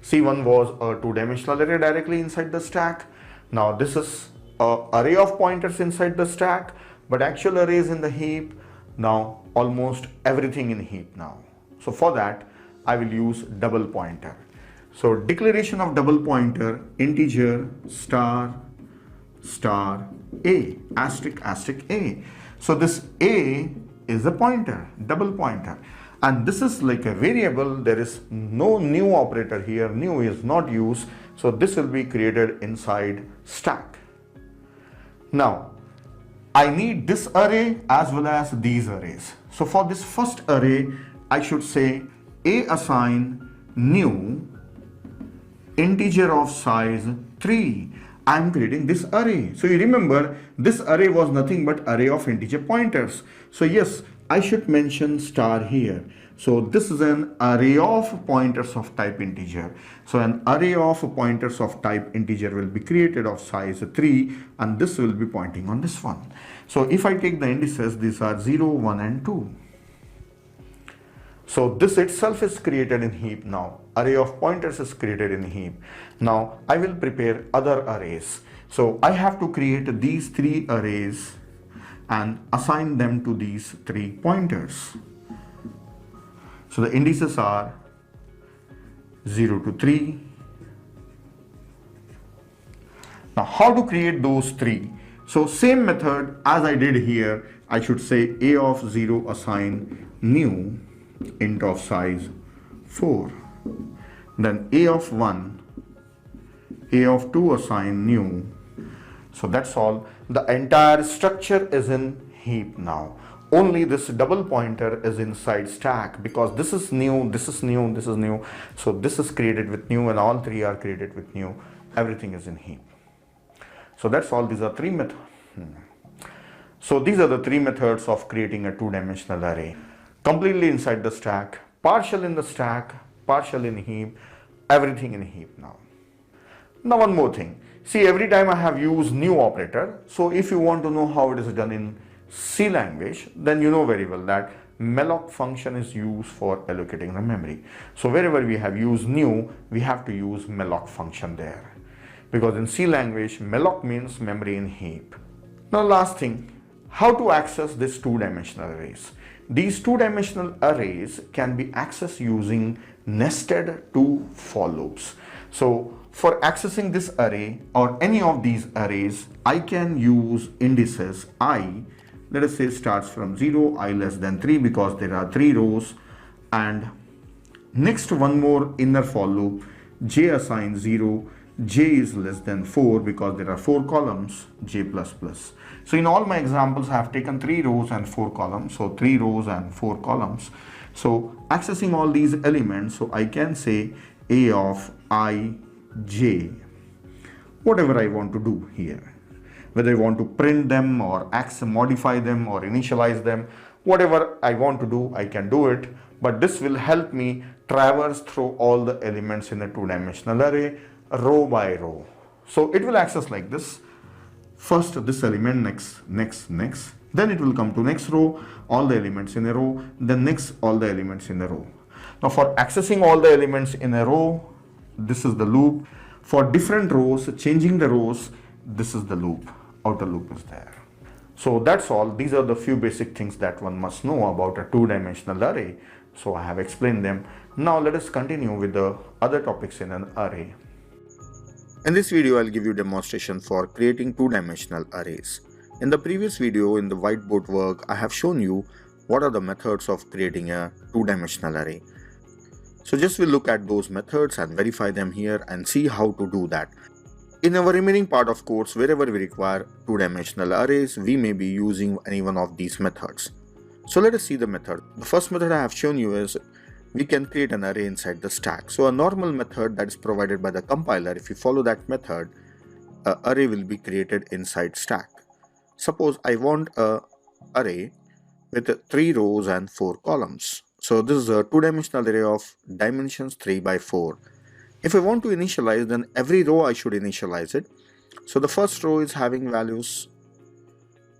See, one was a two-dimensional array directly inside the stack. Now this is an array of pointers inside the stack, but actual arrays in the heap. Now almost everything in heap now. So for that I will use double pointer. So declaration of double pointer, integer star star a, asterisk asterisk a. So this a is a pointer, double pointer, and this is like a variable. There is no new operator here, new is not used, so this will be created inside stack. Now I need this array as well as these arrays. So for this first array I should say a assign new integer of size 3. I am creating this array. So you remember this array was nothing but array of integer pointers. So yes, I should mention star here. So this is an array of pointers of type integer. So an array of pointers of type integer will be created of size 3, and this will be pointing on this one. So if I take the indices, these are 0, 1 and 2. So this itself is created in heap now. Array of pointers is created in heap. Now I will prepare other arrays. So I have to create these 3 arrays and assign them to these 3 pointers. So the indices are 0 to 3, Now how to create those three? So same method as I did here, I should say a of 0 assign new int of size 4. Then a of 1, a of 2 assign new. So that's all. The entire structure is in heap now. Only this double pointer is inside stack because this is new, this is new, this is new. So this is created with new and all three are created with new. Everything is in heap. So that's all. These are three methods. So these are the three methods of creating a two-dimensional array. Completely inside the stack, partial in the stack, partial in heap, everything in heap now. Now one more thing. See, every time I have used new operator. So if you want to know how it is done in C language, then you know very well that malloc function is used for allocating the memory. So wherever we have used new, we have to use malloc function there. Because in C language, malloc means memory in heap. Now last thing, how to access this two-dimensional arrays. These two-dimensional arrays can be accessed using nested to for loops. So for accessing this array or any of these arrays, I can use indices I, let us say starts from 0, I less than 3 because there are 3 rows, and next one more inner for loop, j assigns 0, j is less than 4 because there are 4 columns, j plus plus. So in all my examples I have taken 3 rows and 4 columns, so 3 rows and 4 columns. So accessing all these elements, so I can say a of I, j, whatever I want to do here. Whether I want to print them or modify them or initialize them, whatever I want to do, I can do it. But this will help me traverse through all the elements in a two-dimensional array, row by row. So it will access like this. First this element, next. Then it will come to next row, all the elements in a row, then next all the elements in a row. Now for accessing all the elements in a row, this is the loop. For different rows, changing the rows, this is the loop. Outer loop is there. So that's all. These are the few basic things that one must know about a two-dimensional array. So I have explained them. Now let us continue with the other topics in an array. In this video, I'll give you a demonstration for creating two-dimensional arrays. In the previous video, in the whiteboard work, I have shown you what are the methods of creating a two-dimensional array. So just we'll look at those methods and verify them here and see how to do that. In our remaining part of course, wherever we require two-dimensional arrays, we may be using any one of these methods. So let us see the method. The first method I have shown you is we can create an array inside the stack. So a normal method that is provided by the compiler, if you follow that method, an array will be created inside stack. Suppose I want an array with 3 rows and 4 columns. So this is a two-dimensional array of dimensions 3 by 4. If I want to initialize, then every row I should initialize it. So the first row is having values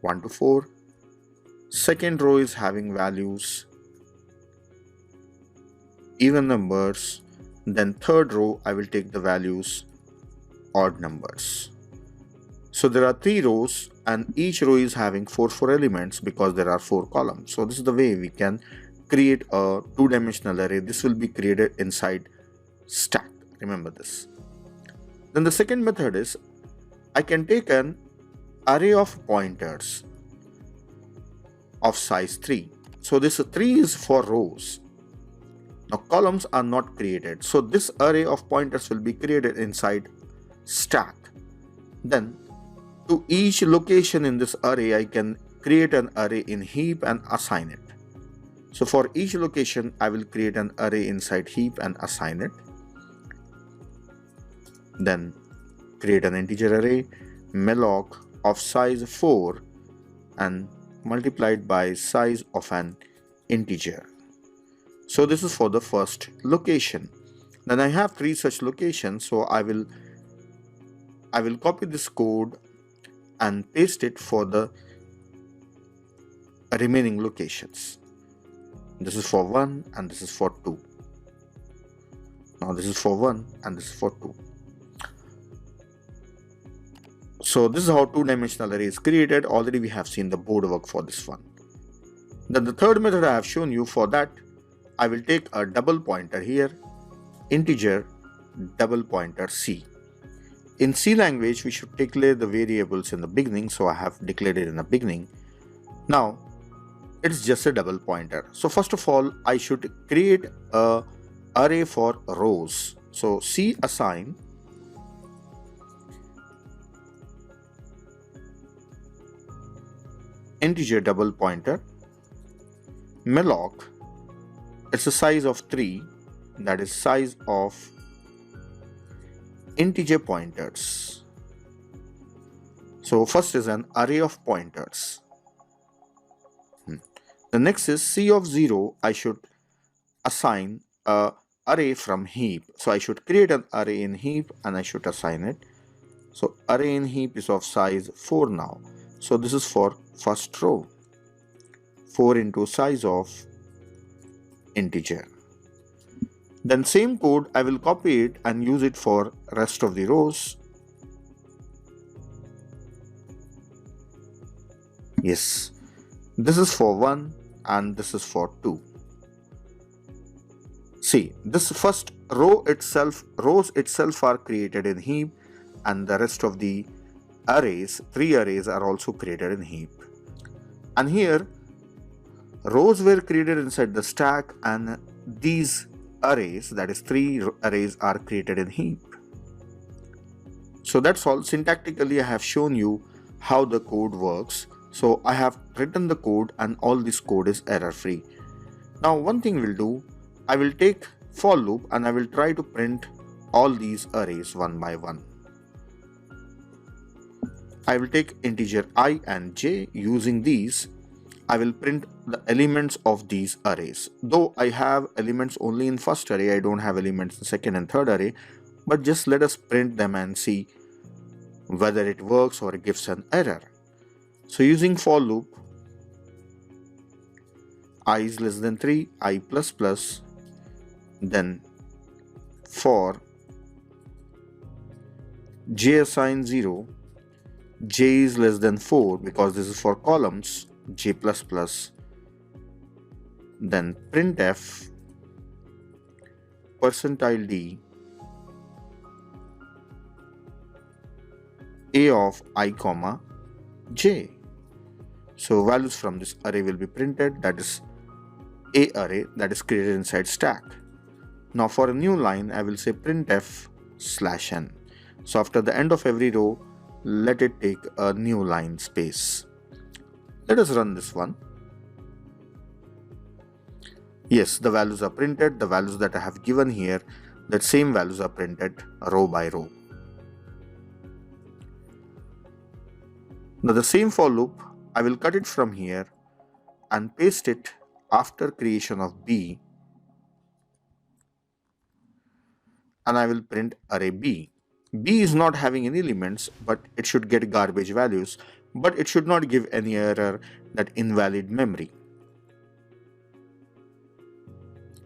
1 to 4. Second row is having values even numbers. Then third row I will take the values odd numbers. So there are 3 rows and each row is having 4 elements because there are 4 columns. So this is the way we can create a two-dimensional array. This will be created inside stack. Remember this. Then the second method is I can take an array of pointers of size 3. So this 3 is for rows. Now columns are not created. So this array of pointers will be created inside stack. Then to each location in this array, I can create an array in heap and assign it. So for each location, I will create an array inside heap and assign it. Then create an integer array, malloc of size 4 and multiplied by size of an integer. So this is for the first location. Then I have 3 such locations. So I will copy this code and paste it for the remaining locations. This is for 1 and this is for 2. Now this is for 1 and this is for 2. So this is how two-dimensional array is created. Already we have seen the board work for this one. Then the third method I have shown you. For that I will take a double pointer here, integer double pointer c. In C language, we should declare the variables in the beginning. So I have declared it in the beginning. Now, it's just a double pointer. So first of all, I should create a array for rows. So C assign integer double pointer malloc. It's a size of 3, that is size of integer pointers. So first is an array of pointers. The next is C of 0. I should assign a array from heap. So I should create an array in heap and I should assign it. So array in heap is of size 4 now. So this is for first row. 4 into size of integer. Then same code I will copy it and use it for rest of the rows. Yes, this is for 1 and this is for 2. See, this first rows itself are created in heap, and the rest of the arrays, 3 arrays, are also created in heap. And here rows were created inside the stack, and these arrays, that is 3 arrays, are created in heap. So that's all. Syntactically I have shown you how the code works. So I have written the code and all this code is error free. Now one thing we'll do, I will take for loop and I will try to print all these arrays one by one. I will take integer I and j. Using these, I will print the elements of these arrays. Though I have elements only in first array, I don't have elements in second and third array, but just let us print them and see whether it works or it gives an error. So using for loop, I is less than 3, I plus plus, then for j assign 0, j is less than 4 because this is for columns, j plus plus, then printf percentile d a of I comma j. So values from this array will be printed, that is a array that is created inside stack. Now for a new line, I will say printf /n. So after the end of every row, let it take a new line space. Let us run this one. Yes, the values are printed. The values that I have given here, that same values are printed row by row. Now the same for loop, I will cut it from here and paste it after creation of B, and I will print array B. B is not having any elements, but it should get garbage values, but it should not give any error that invalid memory.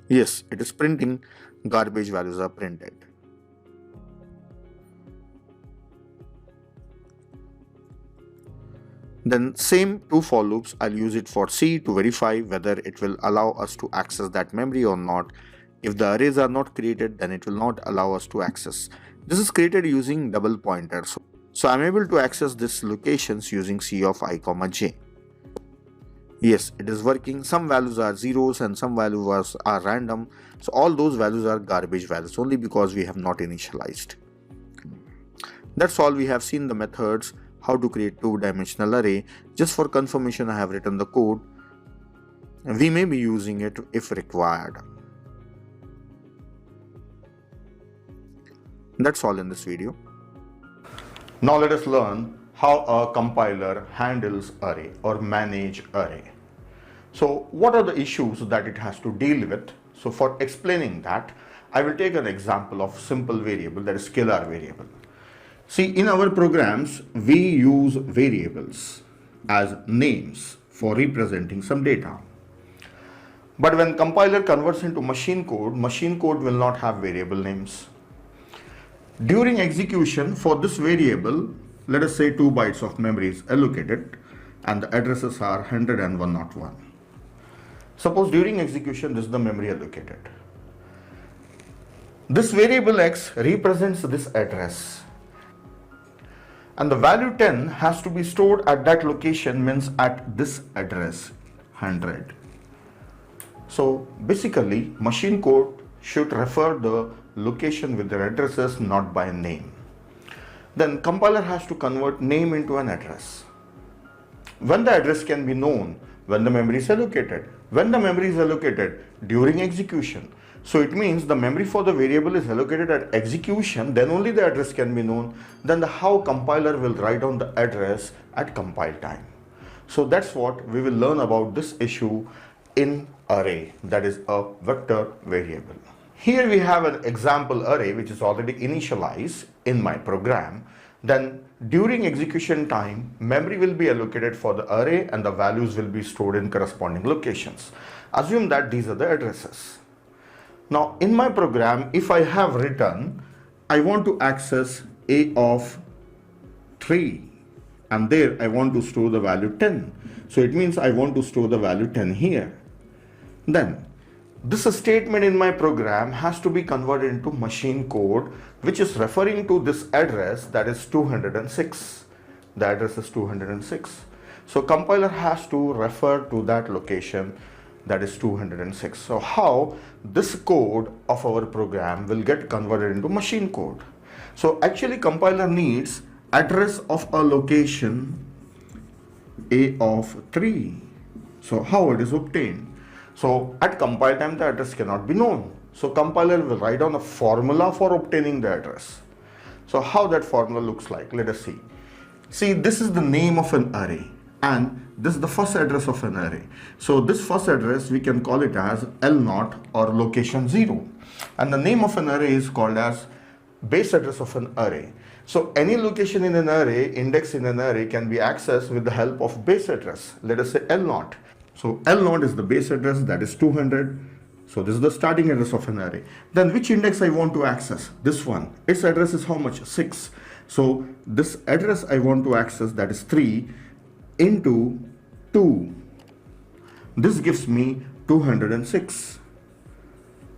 Yes, it is printing garbage values are printed. Then same 2 for loops, I'll use it for C to verify whether it will allow us to access that memory or not. If the arrays are not created, then it will not allow us to access. This is created using double pointers. So I'm able to access these locations using C of I comma j. Yes, it is working. Some values are zeros and some values are random. So all those values are garbage values only because we have not initialized. That's all. We have seen the methods, how to create 2-dimensional array. Just for confirmation, I have written the code. We may be using it if required. That's all in this video. Now let us learn how a compiler handles array or manage array. So what are the issues that it has to deal with? So for explaining that, I will take an example of simple variable, that is scalar variable. See, in our programs, we use variables as names for representing some data. But when compiler converts into machine code will not have variable names. During execution for this variable, let us say 2 bytes of memory is allocated and the addresses are 100 and 101. Suppose during execution this is the memory allocated. This variable x represents this address And the value 10 has to be stored at that location, means at this address 100. So basically machine code should refer the location with their addresses, not by name. Then compiler has to convert name into an address. When the address can be known, when the memory is allocated. When the memory is allocated, during execution. So it means the memory for the variable is allocated at execution, then only the address can be known. Then how compiler will write down the address at compile time. So that's what we will learn about this issue in array, that is a vector variable. Here we have an example array which is already initialized in my program. Then during execution time, memory will be allocated for the array and the values will be stored in corresponding locations. Assume that these are the addresses. Now in my program, if I have written, I want to access a of 3 and there I want to store the value 10. So it means I want to store the value 10 here. Then this statement in my program has to be converted into machine code, which is referring to this address, that is 206. The address is 206. So compiler has to refer to that location, that is 206. So how this code of our program will get converted into machine code? So actually compiler needs address of a location a of 3. So how it is obtained? So at compile time the address cannot be known. So compiler will write down a formula for obtaining the address. So how that formula looks like, let us see. See, this is the name of an array and this is the first address of an array. So this first address we can call it as L0 or location 0. And the name of an array is called as base address of an array. So any location in an array, index in an array can be accessed with the help of base address. Let us say L0. So L0 is the base address, that is 200. So this is the starting address of an array. Then which index I want to access? This one. Its address is how much? 6. So this address I want to access, that is 3 into 2. This gives me 206.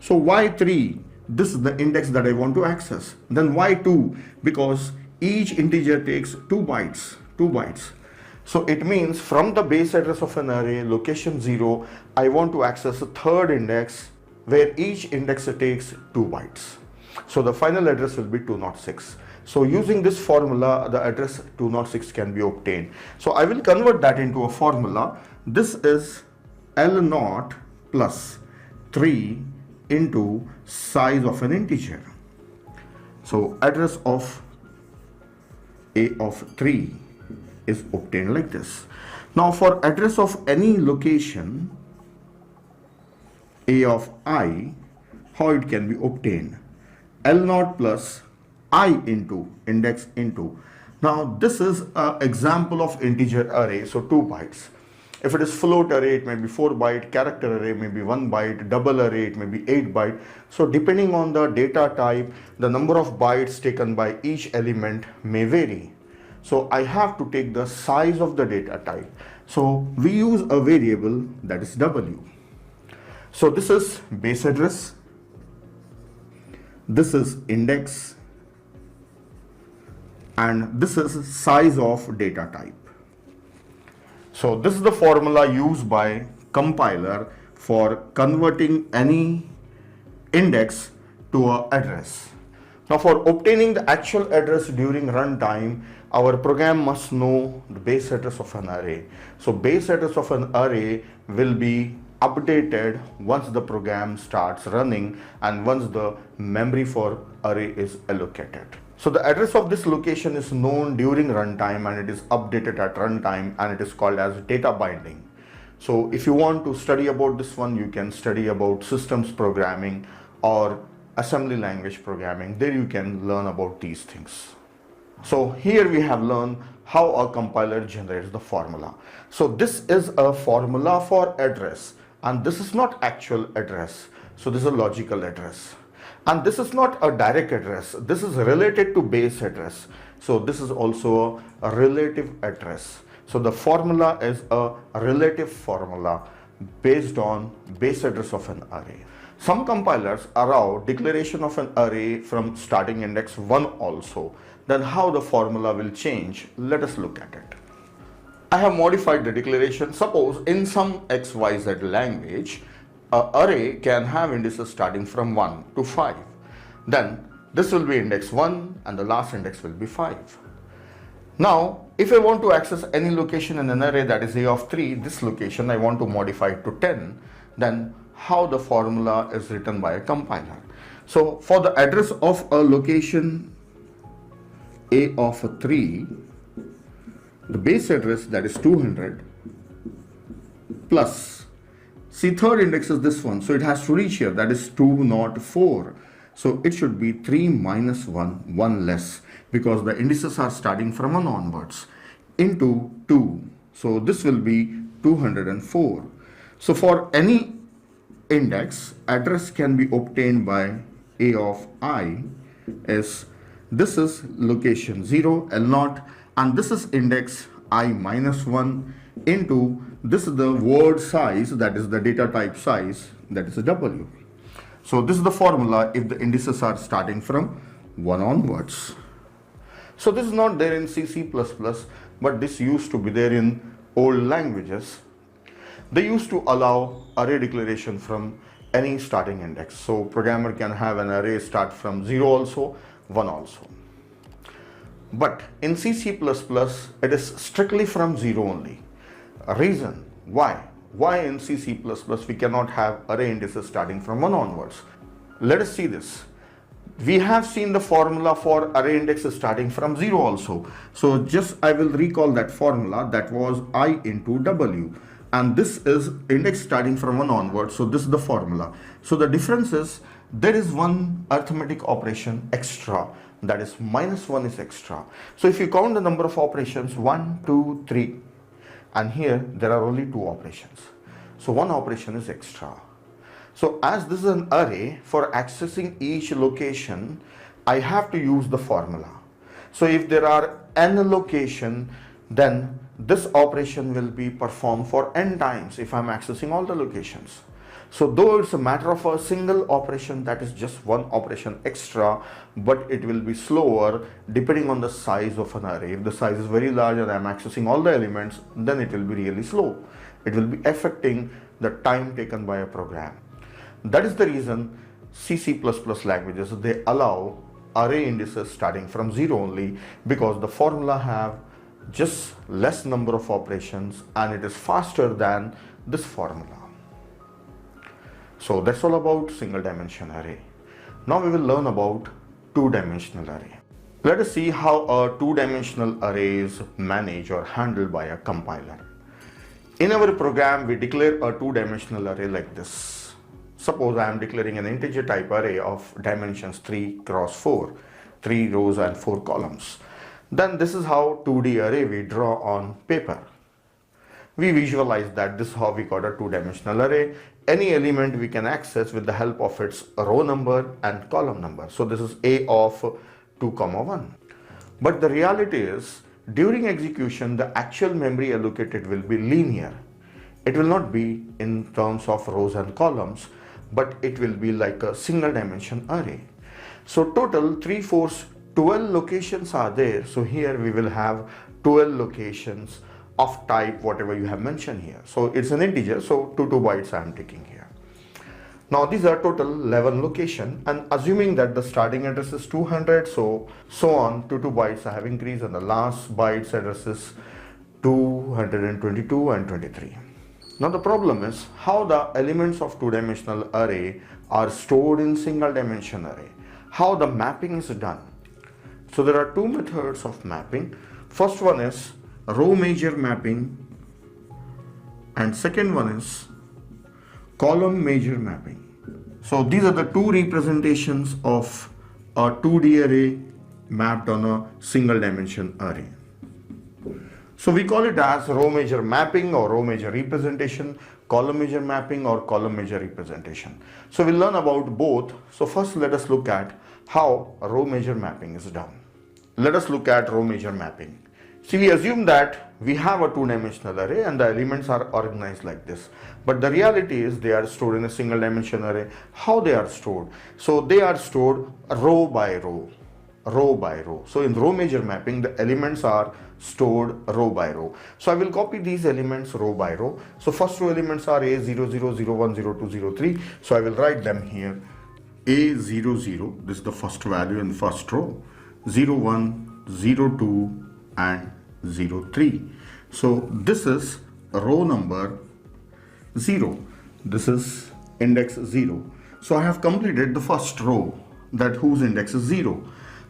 So why 3? This is the index that I want to access. Then why 2? Because each integer takes 2 bytes. 2 bytes. So it means from the base address of an array, location 0, I want to access a third index where each index takes 2 bytes. So the final address will be 206. So using this formula, the address 206 can be obtained. So I will convert that into a formula. This is L0 plus 3 into size of an integer. So address of a of 3 is obtained like this. Now for address of any location a of I, how it can be obtained? L0 plus I into index into. Now this is an example of integer array, so 2 bytes. If it is float array, it may be 4 byte, character array may be 1 byte, double array, it may be 8 byte. So depending on the data type, the number of bytes taken by each element may vary. So I have to take the size of the data type. So we use a variable that is W. So this is base address, this is index, and this is size of data type. So this is the formula used by compiler for converting any index to an address. Now for obtaining the actual address during runtime, our program must know the base address of an array. So base address of an array will be updated once the program starts running and once the memory for array is allocated. So the address of this location is known during runtime and it is updated at runtime and it is called as data binding. So if you want to study about this one, you can study about systems programming or assembly language programming. There you can learn about these things. So here we have learned how a compiler generates the formula. So this is a formula for address and this is not actual address. So this is a logical address. And this is not a direct address. This is related to base address. So this is also a relative address. So the formula is a relative formula based on base address of an array. Some compilers allow declaration of an array from starting index 1 also. Then how the formula will change? Let us look at it. I have modified the declaration. Suppose in some XYZ language, an array can have indices starting from 1 to 5. Then this will be index 1 and the last index will be 5. Now, if I want to access any location in an array that is A of 3, this location I want to modify it to 10, then how the formula is written by a compiler. So for the address of a location A of 3, the base address, that is 200, plus, see, third index is this one, so it has to reach here, that is 204. So it should be 3 minus 1, 1 less, because the indices are starting from 1 onwards, into 2. So this will be 204. So for any index, address can be obtained by A of I is, this is location 0, L0, and this is index I minus 1 into, this is the word size, that is the data type size, that is a W. So this is the formula if the indices are starting from 1 onwards. So this is not there in C, C++, but this used to be there in old languages. They used to allow array declaration from any starting index. So programmer can have an array start from 0 also, 1 also. But in C, C++, it is strictly from 0 only. A reason why? Why in C, C++ we cannot have array indices starting from 1 onwards? Let us see this. We have seen the formula for array indexes starting from 0 also. So just I will recall that formula, that was I into W. And this is index starting from 1 onwards. So this is the formula. So the difference is there is one arithmetic operation extra, that is minus 1 is extra. So if you count the number of operations, 1, 2, 3, and here there are only 2 operations. So one operation is extra. So as this is an array, for accessing each location, I have to use the formula. So if there are n location, then this operation will be performed for n times if I'm accessing all the locations. So though it's a matter of a single operation, that is just one operation extra, but it will be slower depending on the size of an array. If the size is very large and I'm accessing all the elements, then it will be really slow. It will be affecting the time taken by a program. That is the reason C, C++ languages, they allow array indices starting from 0 only, because the formula have just less number of operations and it is faster than this formula. So that's all about single dimension array. Now we will learn about two-dimensional array. Let us see how a two-dimensional array is managed or handled by a compiler. In our program, we declare a two-dimensional array like this. Suppose I am declaring an integer type array of dimensions 3 cross 4, 3 rows and 4 columns. Then this is how 2D array we draw on paper. We visualize that this is how we got a two-dimensional array. Any element we can access with the help of its row number and column number. So this is A of 2, 1. But the reality is, during execution, the actual memory allocated will be linear. It will not be in terms of rows and columns, but it will be like a single dimension array. So total 3, 4, 12 locations are there. So here we will have 12 locations of type whatever you have mentioned here. So it's an integer, so 2 bytes I am taking here. Now these are total 11 location, and assuming that the starting address is 200, so on 2 bytes I have increased, and the last bytes address is 222 and 23. Now the problem is how the elements of two-dimensional array are stored in single dimension array. How the mapping is done. So there are two methods of mapping. First one is row major mapping, and second one is column major mapping. So these are the two representations of a 2D array mapped on a single dimension array. So we call it as row major mapping or row major representation, column major mapping or column major representation. So we'll learn about both. So first let us look at how a row major mapping is done. Let us look at row major mapping. See, we assume that we have a two-dimensional array and the elements are organized like this. But the reality is they are stored in a single dimension array. How they are stored? So they are stored row by row, row by row. So in row major mapping, the elements are stored row by row. So I will copy these elements row by row. So first row elements are A00, 01, 02, 03. So I will write them here. A00, this is the first value in the first row, 01, 02 and 03. So this is row number 0. This is index 0. So I have completed the first row that whose index is 0.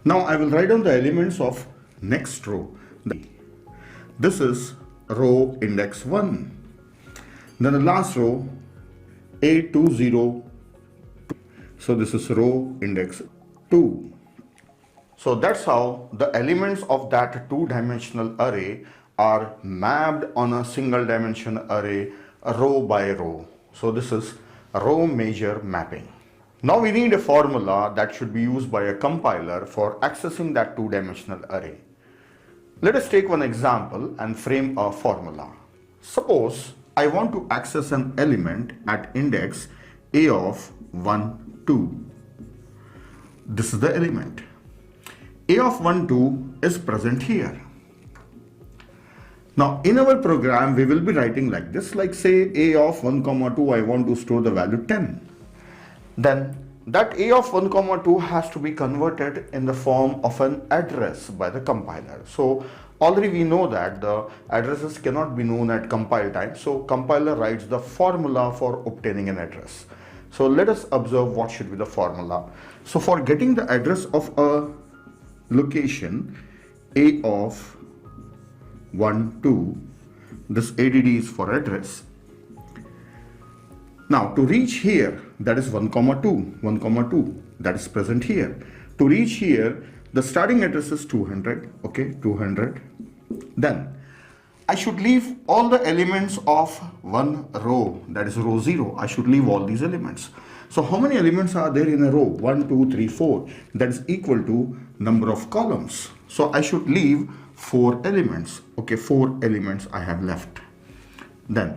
Now I will write down the elements of next row. This is row index 1. Then the last row A20. So this is row index 2. So that's how the elements of that two-dimensional array are mapped on a single dimension array row by row. So this is row major mapping. Now we need a formula that should be used by a compiler for accessing that two-dimensional array. Let us take one example and frame a formula. Suppose I want to access an element at index A of 1, 2. This is the element. A of 1, 2 is present here. Now in our program we will be writing like this, like say A of 1, 2 I want to store the value 10. Then that A of 1, 2 has to be converted in the form of an address by the compiler. So already we know that the addresses cannot be known at compile time. So compiler writes the formula for obtaining an address. So let us observe what should be the formula. So for getting the address of a location A of 1, 2, this ADD is for address. Now to reach here, that is 1, 2 that is present here. To reach here, the starting address is 200, okay, 200. Then I should leave all the elements of one row, that is row 0. I should leave all these elements. So how many elements are there in a row? 1, 2, 3, 4. That is equal to number of columns. So I should leave 4 elements. Okay, 4 elements I have left. Then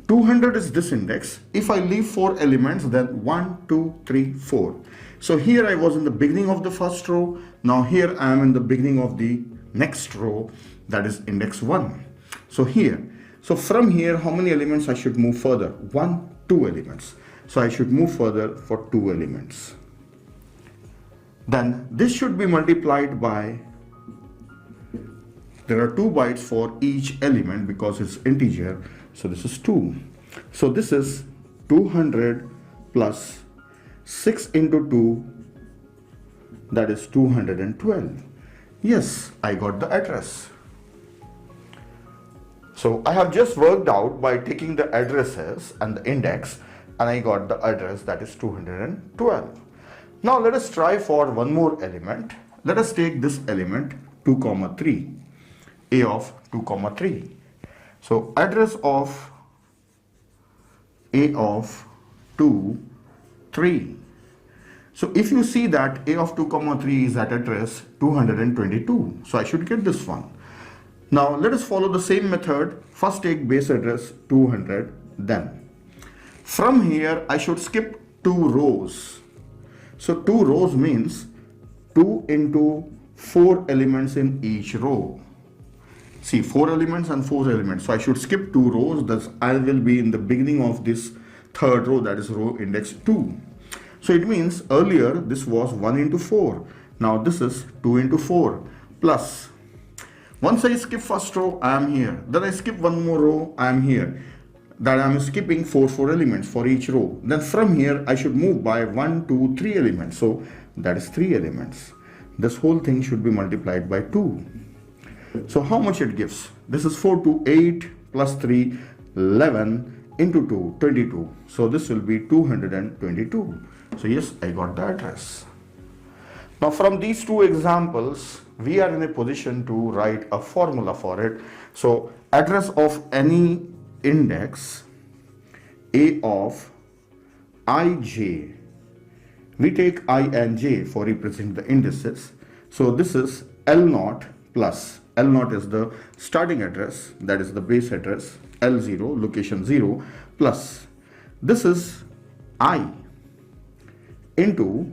200 is this index. If I leave 4 elements, then 1, 2, 3, 4. So here I was in the beginning of the first row. Now here I am in the beginning of the next row, that is index 1. So here, so from here, how many elements I should move further? 1, 2 elements. So I should move further for 2 elements. Then this should be multiplied by, there are 2 bytes for each element because it's integer. So this is 2. So this is 200 plus 6 into 2, that is 212. Yes, I got the address. So I have just worked out by taking the addresses and the index, and I got the address, that is 212. Now let us try for one more element. Let us take this element 2, 3, A of 2, 3. So address of A of 2, 3. So if you see that A of 2, 3 is at address 222. So I should get this one. Now let us follow the same method. First take base address 200. Then from here I should skip 2 rows. So 2 rows means 2 into 4 elements in each row. See, 4 elements and 4 elements. So I should skip 2 rows. Thus I will be in the beginning of this third row, that is row index 2. So it means earlier this was 1 into 4. Now this is 2 into 4 plus. Once I skip first row, I am here. Then I skip one more row, I am here. That I am skipping 4 elements for each row. Then from here I should move by 1, 2, 3 elements. So that is 3 elements. This whole thing should be multiplied by 2. So how much it gives? This is 4 to 8 plus 3, 11 into 2, 22. So this will be 222. So yes, I got the address. Now from these 2 examples, we are in a position to write a formula for it. So address of any index A of ij, we take I and j for representing the indices. So this is L0 plus L0 is the starting address, that is the base address, L0, location 0, plus this is I into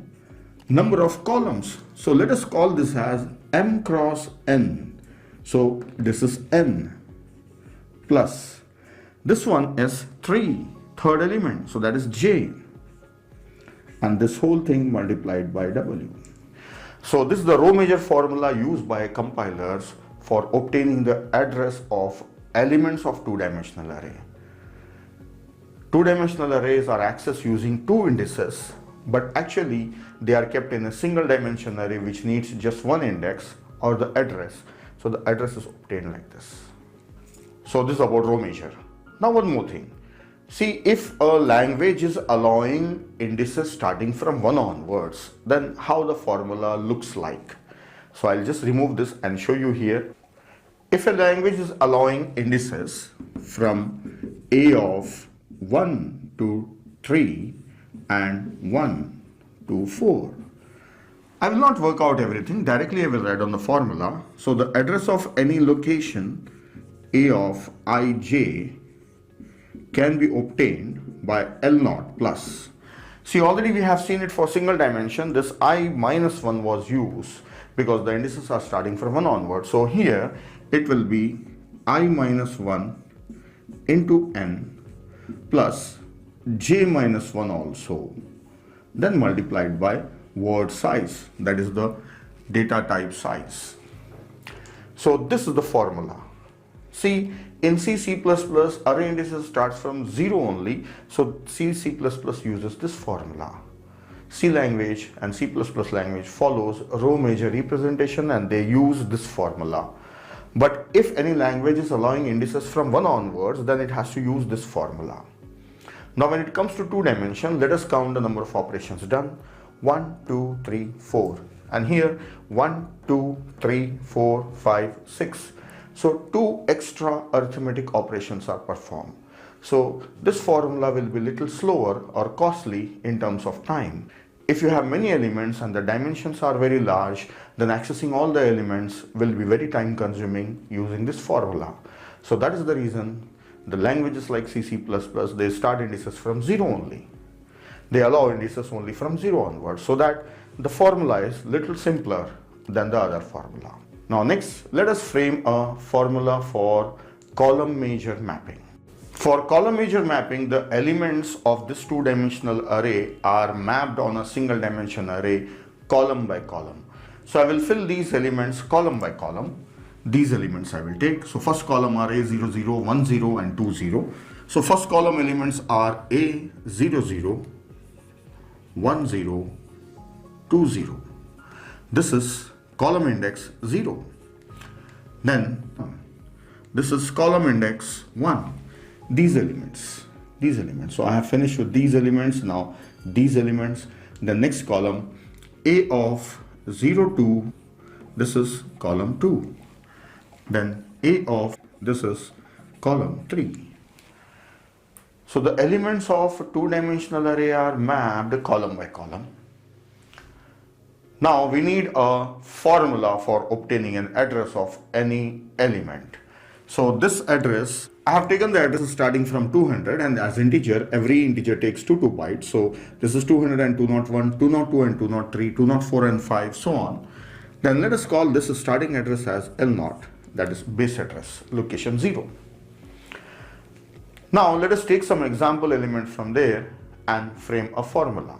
number of columns. So let us call this as M cross N. So this is N plus this one is 3, third element, so that is J, and this whole thing multiplied by W. So this is the row major formula used by compilers for obtaining the address of elements of two-dimensional array. Two-dimensional arrays are accessed using two indices, but actually they are kept in a single dimension array which needs just one index or the address. So the address is obtained like this. So this is about row major. Now one more thing. See, if a language is allowing indices starting from 1 onwards, then how the formula looks like. So I'll just remove this and show you here. If a language is allowing indices from A of 1 to 3 and 1 to 4, I will not work out everything. Directly I will write on the formula. So the address of any location A of ij can be obtained by L0 plus. See, already we have seen it for single dimension. This I minus 1 was used because the indices are starting from 1 onward. So here it will be I minus 1 into N plus J minus 1 also, then multiplied by word size, that is the data type size. So this is the formula. See, in C, C++, array indices starts from 0 only. So C, C++ uses this formula. C language and C++ language follows row major representation and they use this formula. But if any language is allowing indices from 1 onwards, then it has to use this formula. Now when it comes to 2 dimension, let us count the number of operations done. 1, 2, 3, 4. And here 1, 2, 3, 4, 5, 6. So 2 extra arithmetic operations are performed. So this formula will be little slower or costly in terms of time. If you have many elements and the dimensions are very large, then accessing all the elements will be very time consuming using this formula. So that is the reason the languages like C, C++, they start indices from 0 only. They allow indices only from 0 onwards, so that the formula is little simpler than the other formula. Now next, let us frame a formula for column major mapping. For column major mapping, the elements of this two-dimensional array are mapped on a single dimension array column by column. So I will fill these elements column by column. These elements I will take. So first column are A00, 10 and 20. So first column elements are A00, 10, 20. This is column index 0. Then this is column index 1. These elements. So I have finished with these elements. Now these elements. The next column A of 0 to, this is column 2. Then A of, this is column 3. So the elements of two-dimensional array are mapped column by column. Now we need a formula for obtaining an address of any element. So this address, I have taken the address starting from 200, and as integer, every integer takes 2 bytes. So this is 200 and 201, 202 and 203, 204 and 5, so on. Then let us call this starting address as L0, that is base address, location 0. Now let us take some example element from there and frame a formula.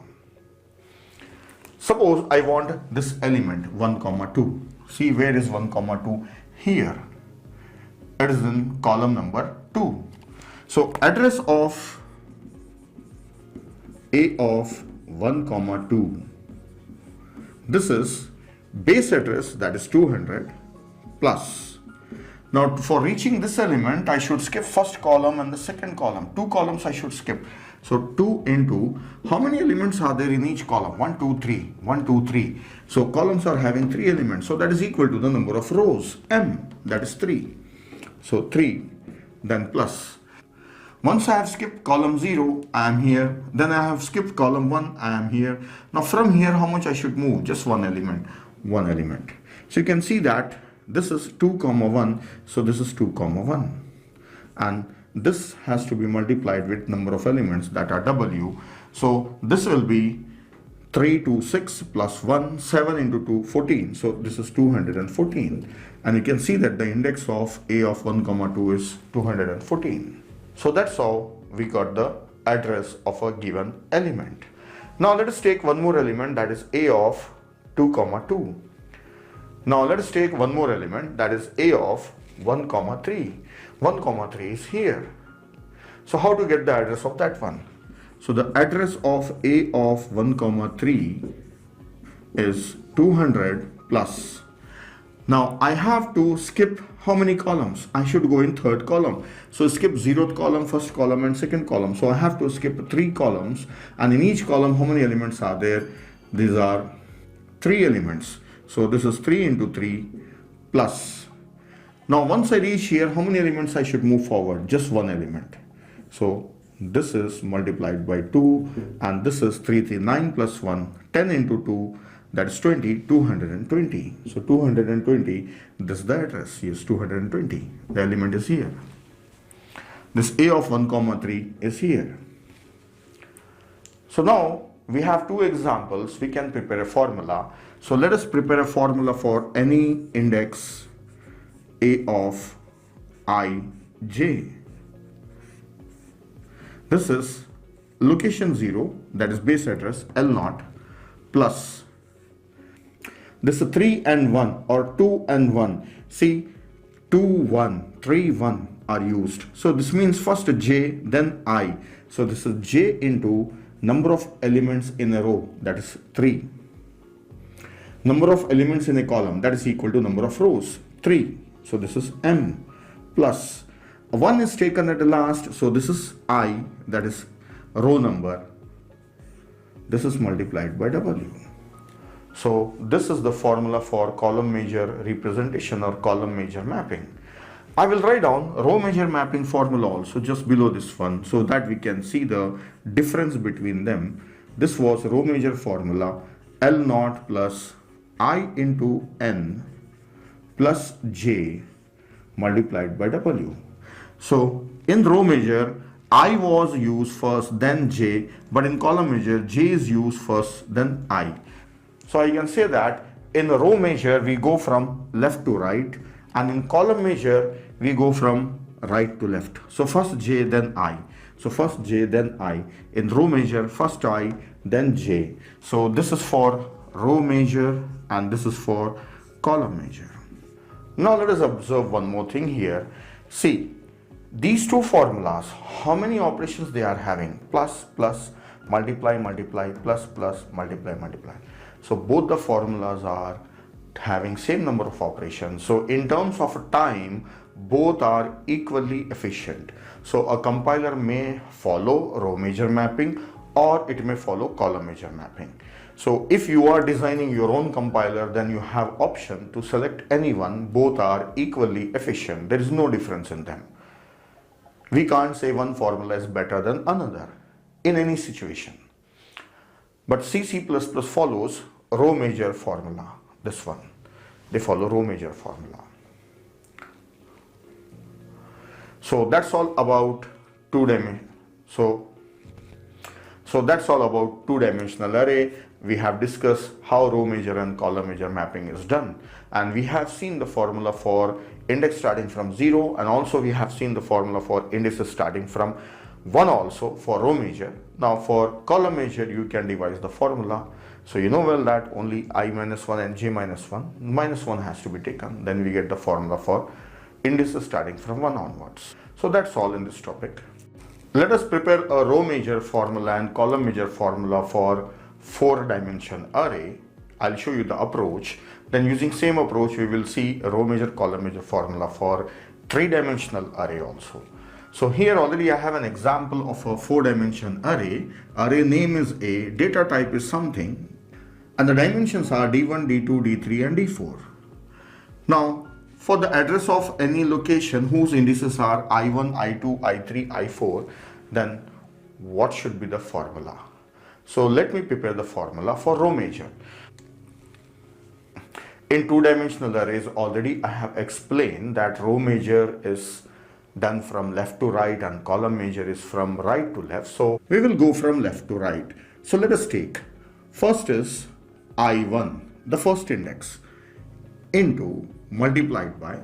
Suppose I want this element 1, 2. See, where is 1, 2? Here. It is in column number 2. So address of A of 1, 2. This is base address, that is 200 plus. Now for reaching this element, I should skip first column and the second column. 2 columns I should skip. So 2 into, how many elements are there in each column? 1, 2, 3, 1, 2, 3. So columns are having 3 elements. So that is equal to the number of rows, M, that is 3. So 3, then plus. Once I have skipped column 0, I am here. Then I have skipped column 1, I am here. Now from here, how much I should move? Just one element. So you can see that This is 2 comma 1, so this is 2 comma 1. And this has to be multiplied with number of elements that are W. So this will be 3 to 6 plus 1, 7 into 2, 14. So this is 214. And you can see that the index of A of 1 comma 2 is 214. So that's how we got the address of a given element. Now let us take one more element, that is A of 2 comma 2. Now let us take one more element, that is A of 1 comma 3. 1 comma 3 is here. So how to get the address of that one? So the address of A of 1 comma 3 is 200 plus. Now I have to skip how many columns? I should go in third column. So skip 0th column, first column and second column. So I have to skip 3 columns, and in each column how many elements are there? These are 3 elements. So this is 3 into 3 plus. Now once I reach here, how many elements I should move forward? Just one element. So this is multiplied by 2, and this is 3, 3, 9 plus 1, 10 into 2, that is 20, 220. So 220, this is the address, yes, 220. The element is here. This A of 1 comma 3 is here. So now we have 2 examples. We can prepare a formula. So let us prepare a formula for any index A of ij. This is location 0, that is base address L0, plus this is 3 and 1 or 2 and 1. See, 2, 1, 3, 1 are used. So this means first j, then I. So this is j into number of elements in a row, that is 3. Number of elements in a column, that is equal to number of rows, 3. So this is m, plus 1 is taken at the last, so this is I, that is row number. This is multiplied by W. So this is the formula for column measure representation or column measure mapping. I will write down row measure mapping formula also just below this one, so that we can see the difference between them. This was row measure formula L0 plus I into N plus J multiplied by W. So in row measure, I was used first, then J, but in column measure, J is used first, then I. So I can say that in row measure, we go from left to right, and in column measure, we go from right to left. So first J, then I. So first J, then I. In row measure, first I, then J. So this is for row measure, and this is for column measure. Now let us observe one more thing here. See, these 2 formulas, how many operations they are having? Plus, plus, multiply, multiply, plus, plus, multiply, multiply. So both the formulas are having same number of operations. So in terms of time, both are equally efficient. So a compiler may follow row measure mapping, or it may follow column measure mapping. So if you are designing your own compiler, then you have option to select any one. Both are equally efficient. There is no difference in them. We can't say one formula is better than another in any situation. But C++ follows row measure formula. This one, they follow row measure formula. So that's all about that's all about two-dimensional array. We have discussed how row measure and column measure mapping is done, and we have seen the formula for index starting from 0, and also we have seen the formula for indices starting from 1 also for row measure. Now for column measure, you can devise the formula. So you know well that only I minus 1 and j minus 1, minus 1 has to be taken. Then we get the formula for indices starting from 1 onwards. So that's all in this topic. Let us prepare a row measure formula and column measure formula for 4-dimension array. I'll show you the approach. Then using same approach, we will see a row measure column measure formula for 3-dimensional array also. So here already I have an example of a 4-dimension array. Array name is A, data type is something, and the dimensions are D1, D2, D3 and D4. Now for the address of any location whose indices are I1, I2, I3, I4, then what should be the formula? So let me prepare the formula for row measure. In two-dimensional arrays, already I have explained that row measure is done from left to right and column measure is from right to left. So we will go from left to right. So let us take, first is I1, the first index, into multiplied by,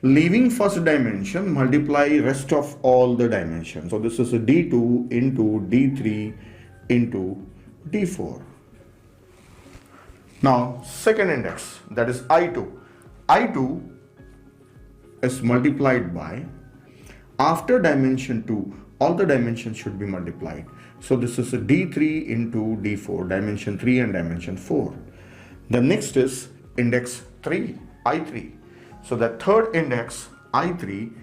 leaving first dimension, multiply rest of all the dimensions. So this is a D2 into D3 into D4. Now second index, that is I2. I2 is multiplied by, after dimension 2, all the dimensions should be multiplied. So this is a D3 into D4, dimension 3 and dimension 4. The next is index 3, I3. So the third index, I3,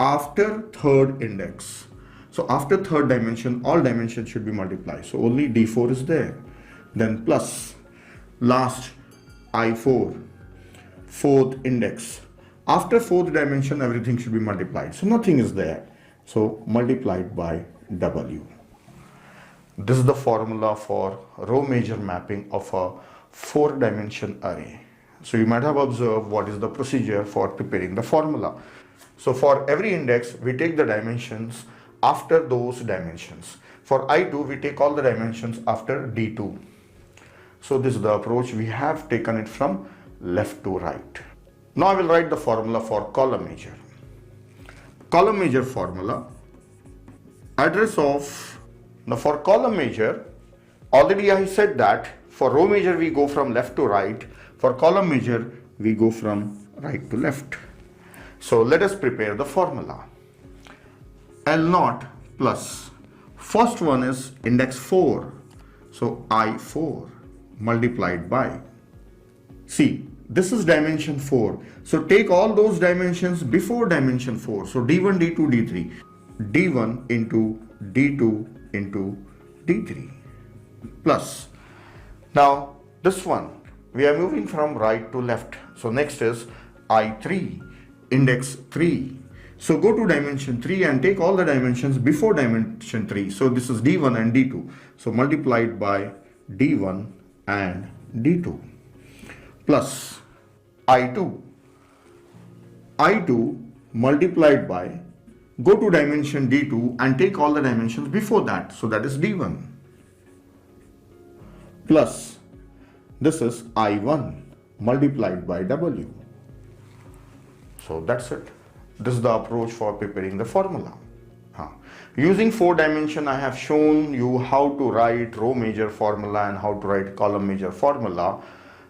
after third index. So after third dimension, all dimensions should be multiplied. So only D4 is there. Then plus, last I4, fourth index. After fourth dimension, everything should be multiplied. So nothing is there. So multiplied by W. This is the formula for row measure mapping of a 4-dimension array. So you might have observed what is the procedure for preparing the formula. So for every index, we take the dimensions after those dimensions. For I2, we take all the dimensions after D2. So this is the approach. We have taken it from left to right. Now I will write the formula for column measure. Column measure formula, address of, now for column measure, already I said that for row measure we go from left to right. For column measure, we go from right to left. So let us prepare the formula. L0 plus, first one is index 4. So I4 multiplied by, see, this is dimension 4. So take all those dimensions before dimension 4. So D1, D2, D3. D1 into D2 into D3 plus. Now this one, we are moving from right to left. So next is I3, index 3. So go to dimension 3 and take all the dimensions before dimension 3. So this is D1 and D2. So multiplied by D1 and D2 plus I2. I2 multiplied by, go to dimension D2 and take all the dimensions before that. So that is D1 plus, this is I1 multiplied by W. So that's it. This is the approach for preparing the formula. Using 4 dimension, I have shown you how to write row measure formula and how to write column measure formula.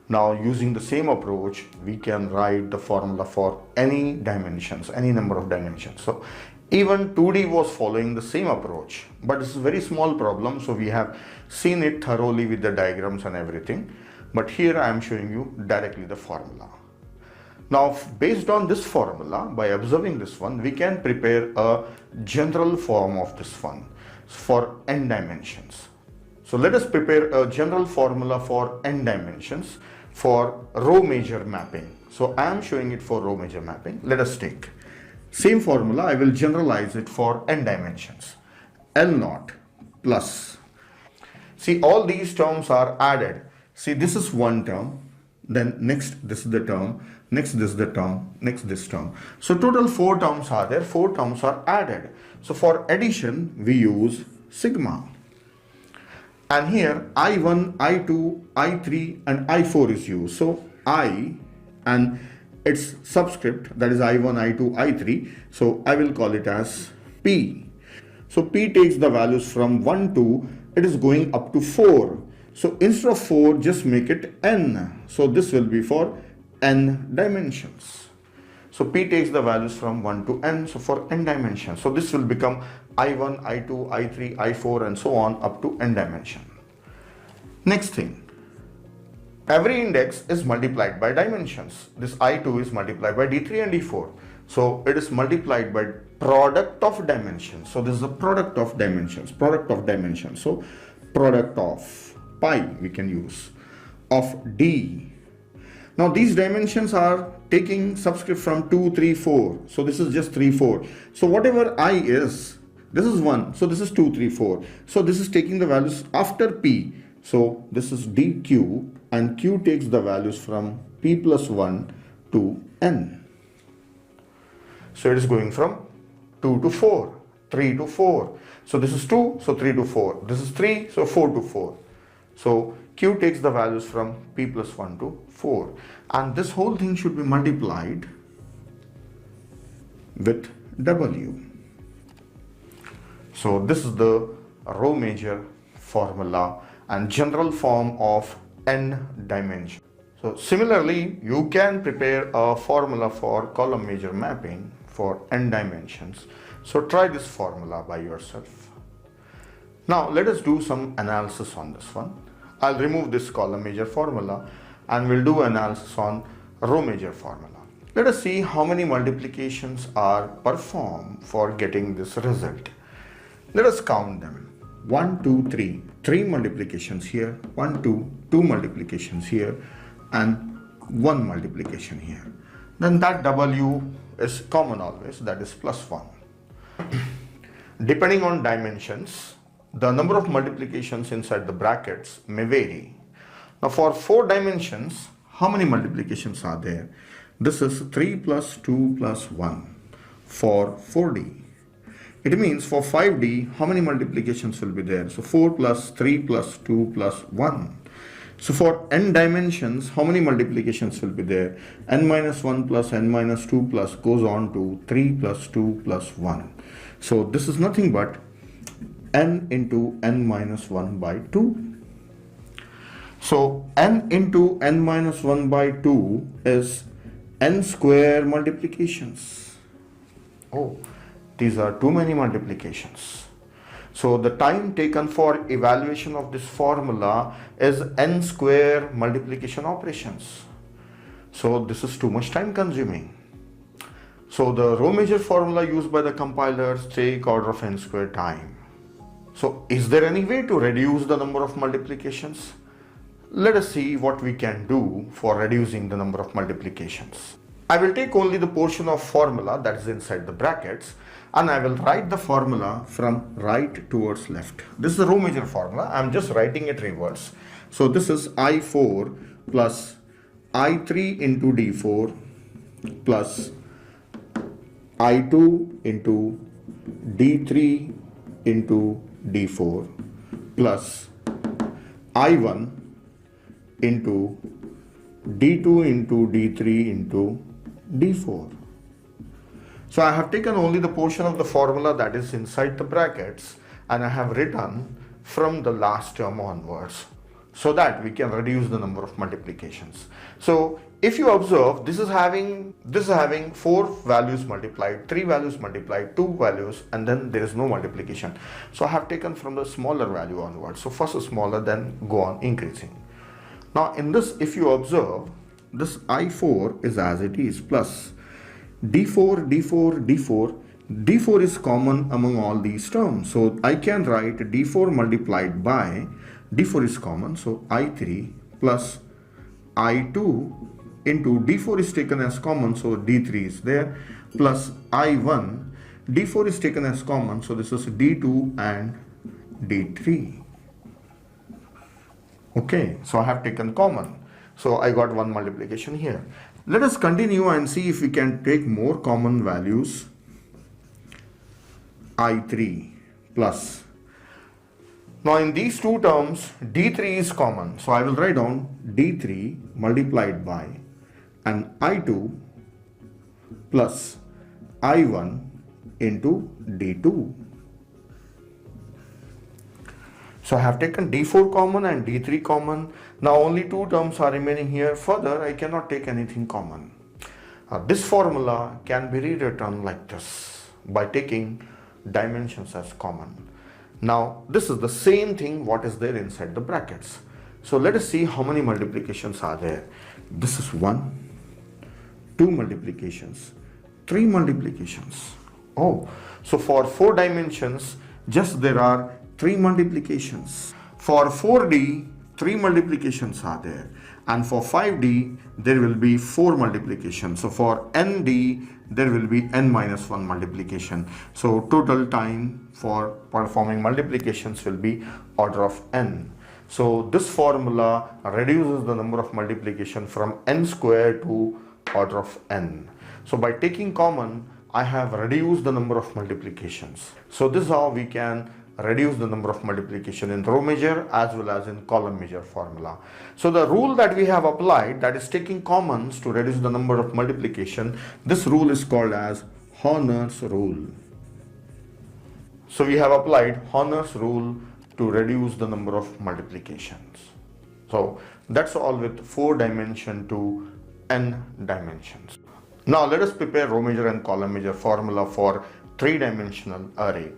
Now using the same approach, we can write the formula for any dimensions, any number of dimensions. So even 2D was following the same approach, but this is a very small problem. So we have seen it thoroughly with the diagrams and everything. But here I am showing you directly the formula. Now based on this formula, by observing this one, we can prepare a general form of this one for n dimensions. So let us prepare a general formula for n dimensions for row measure mapping. So I am showing it for row measure mapping. Let us take same formula. I will generalize it for n dimensions. L0 plus, see, all these terms are added. See, this is one term, then next this is the term, next this is the term, next this term. So total 4 terms are there, 4 terms are added. So for addition we use sigma. And here I1, I2, I3 and I4 is used. So I and its subscript, that is I1, I2, I3. So I will call it as P. So P takes the values from 1 to, it is going up to 4. So instead of 4, just make it n. So this will be for n dimensions. So P takes the values from 1 to n, so for n dimensions. So this will become I1, I2, I3, I4 and so on up to n dimension. Next thing, every index is multiplied by dimensions. This I2 is multiplied by D3 and D4. So it is multiplied by product of dimensions. So this is a product of dimensions, product of dimensions. So product of pi we can use of D. Now these dimensions are taking subscript from 2, 3, 4. So this is just 3, 4. So whatever I is, this is 1. So this is 2, 3, 4. So this is taking the values after P. So this is DQ and q takes the values from p plus 1 to n. So it is going from 2 to 4, 3 to 4. So this is 2, so 3 to 4. This is 3, so 4 to 4. So q takes the values from p plus 1 to 4. And this whole thing should be multiplied with w. So this is the row major formula and general form of n dimension. So similarly, you can prepare a formula for column major mapping for n dimensions. So try this formula by yourself. Now let us do some analysis on this one. I'll remove this column major formula and we'll do analysis on row major formula. Let us see how many multiplications are performed for getting this result. Let us count them. 1, 2, 3. 3 multiplications here. 1, 2. 2 multiplications here. And 1 multiplication here. Then that W is common always. That is plus 1. Depending on dimensions, the number of multiplications inside the brackets may vary. Now for 4 dimensions, how many multiplications are there? This is 3 plus 2 plus 1 for 4D. It means for 5D, how many multiplications will be there? So 4 plus 3 plus 2 plus 1. So for n dimensions, how many multiplications will be there? N minus 1 plus n minus 2 plus goes on to 3 plus 2 plus 1. So this is nothing but n into n minus 1 by 2. So n into n minus 1 by 2 is n square multiplications. Oh, these are too many multiplications. So the time taken for evaluation of this formula is n square multiplication operations. So this is too much time consuming. So the row major formula used by the compilers take order of n square time. So is there any way to reduce the number of multiplications? Let us see what we can do for reducing the number of multiplications. I will take only the portion of formula that is inside the brackets and I will write the formula from right towards left. This is the row major formula. I am just writing it reverse. So this is I4 plus I3 into D4 plus I2 into D3 into D4 plus I1 into D2 into D3 into D4. So I have taken only the portion of the formula that is inside the brackets and I have written from the last term onwards so that we can reduce the number of multiplications. So if you observe, this is having 4 values multiplied, 3 values multiplied, 2 values, and then there is no multiplication. So I have taken from the smaller value onwards. So first is smaller, then go on increasing. Now in this, if you observe, this I4 is as it is plus D4, D4, D4. D4 is common among all these terms. So I can write D4 multiplied by, D4 is common, so I3 plus I2 into D4 is taken as common, so D3 is there, plus I1. D4 is taken as common, so this is D2 and D3. Okay, so I have taken common. So I got one multiplication here. Let us continue and see if we can take more common values. I3 plus. Now in these two terms, D3 is common. So I will write down D3 multiplied by and I2 plus I1 into D2. So I have taken D4 common and D3 common. Now only two terms are remaining here. Further, I cannot take anything common. This formula can be rewritten like this by taking dimensions as common. Now this is the same thing what is there inside the brackets. So let us see how many multiplications are there. This is 1, 2 multiplications, 3 multiplications. Oh, so for 4 dimensions, just there are 3 multiplications. For 4D, 3 multiplications are there. And for 5D, there will be 4 multiplications. So for ND, there will be n minus 1 multiplication. So total time for performing multiplications will be order of n. So this formula reduces the number of multiplication from n square to order of n. So by taking common, I have reduced the number of multiplications. So this is how we can reduce the number of multiplication in row measure as well as in column measure formula. So the rule that we have applied, that is taking commons to reduce the number of multiplication, this rule is called as Horner's rule. So we have applied Horner's rule to reduce the number of multiplications. So that's all with 4 dimension to n dimensions. Now let us prepare row measure and column measure formula for 3-dimensional array.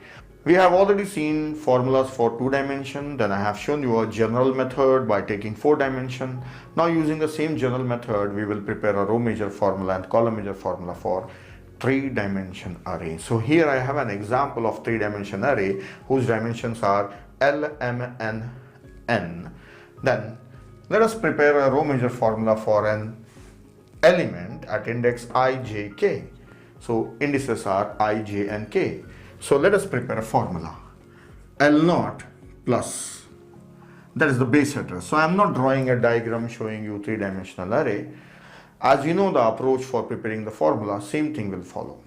We have already seen formulas for 2 dimension, then I have shown you a general method by taking 4 dimension. Now using the same general method, we will prepare a row measure formula and column measure formula for 3-dimension array. So here I have an example of 3-dimension array whose dimensions are L, M, N, N. Then let us prepare a row measure formula for an element at index I, J, K. So indices are I, J and K. So let us prepare a formula. L0 plus, that is the base address. So I am not drawing a diagram showing you 3-dimensional array. As you know the approach for preparing the formula, same thing will follow.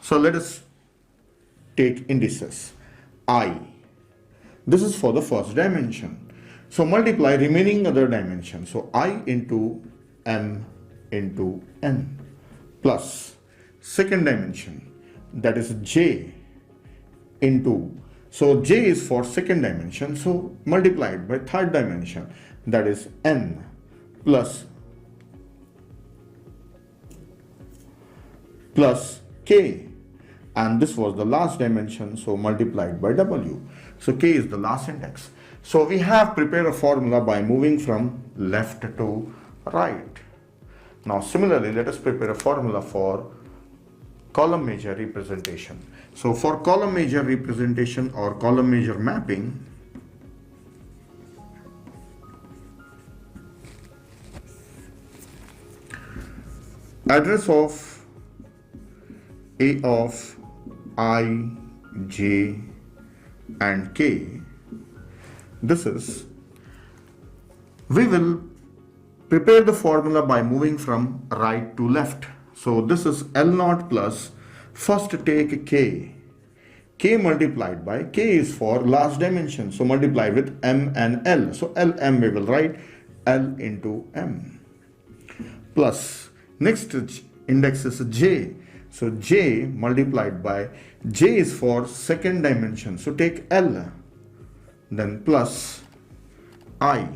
So let us take indices I. This is for the first dimension. So multiply remaining other dimensions. So I into M into N plus second dimension, that is J into, so J is for second dimension, so multiplied by third dimension, that is N plus K, and this was the last dimension, so multiplied by W. So K is the last index. So we have prepared a formula by moving from left to right. Now similarly, let us prepare a formula for column measure representation. So for column measure representation or column measure mapping, address of A of I, J and K, this is, we will prepare the formula by moving from right to left. So this is L0 plus, first take K. K multiplied by, K is for last dimension, so multiply with M and L. So LM we will write L into M. Plus, next index is J. So J multiplied by, J is for second dimension, so take L. Then plus I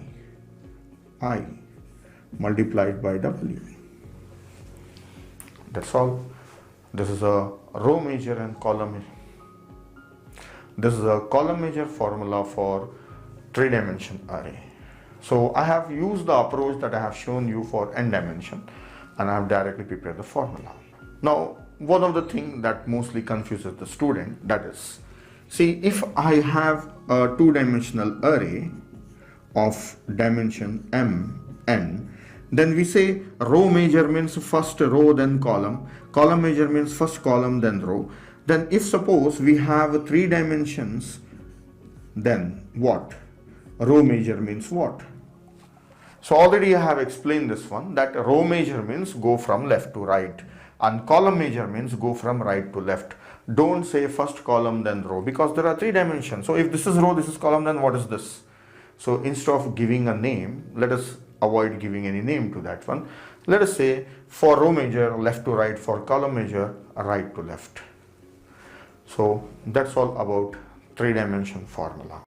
multiplied by W. That's all. This is a row measure and column measure. This is a column measure formula for 3-dimension array. So I have used the approach that I have shown you for n dimension, and I have directly prepared the formula. Now one of the things that mostly confuses the student, that is, see, if I have a 2-dimensional array of dimension m, n, then we say row measure means first row then column, column measure means first column then row. Then if suppose we have 3 dimensions, then what? Row measure means what? So already I have explained this one, that row measure means go from left to right, and column measure means go from right to left. Don't say first column then row, because there are 3 dimensions. So if this is row, this is column, then what is this? So instead of giving a name, let us avoid giving any name to that one. Let us say for row measure left to right, for column measure right to left. So that's all about 3-dimension formula.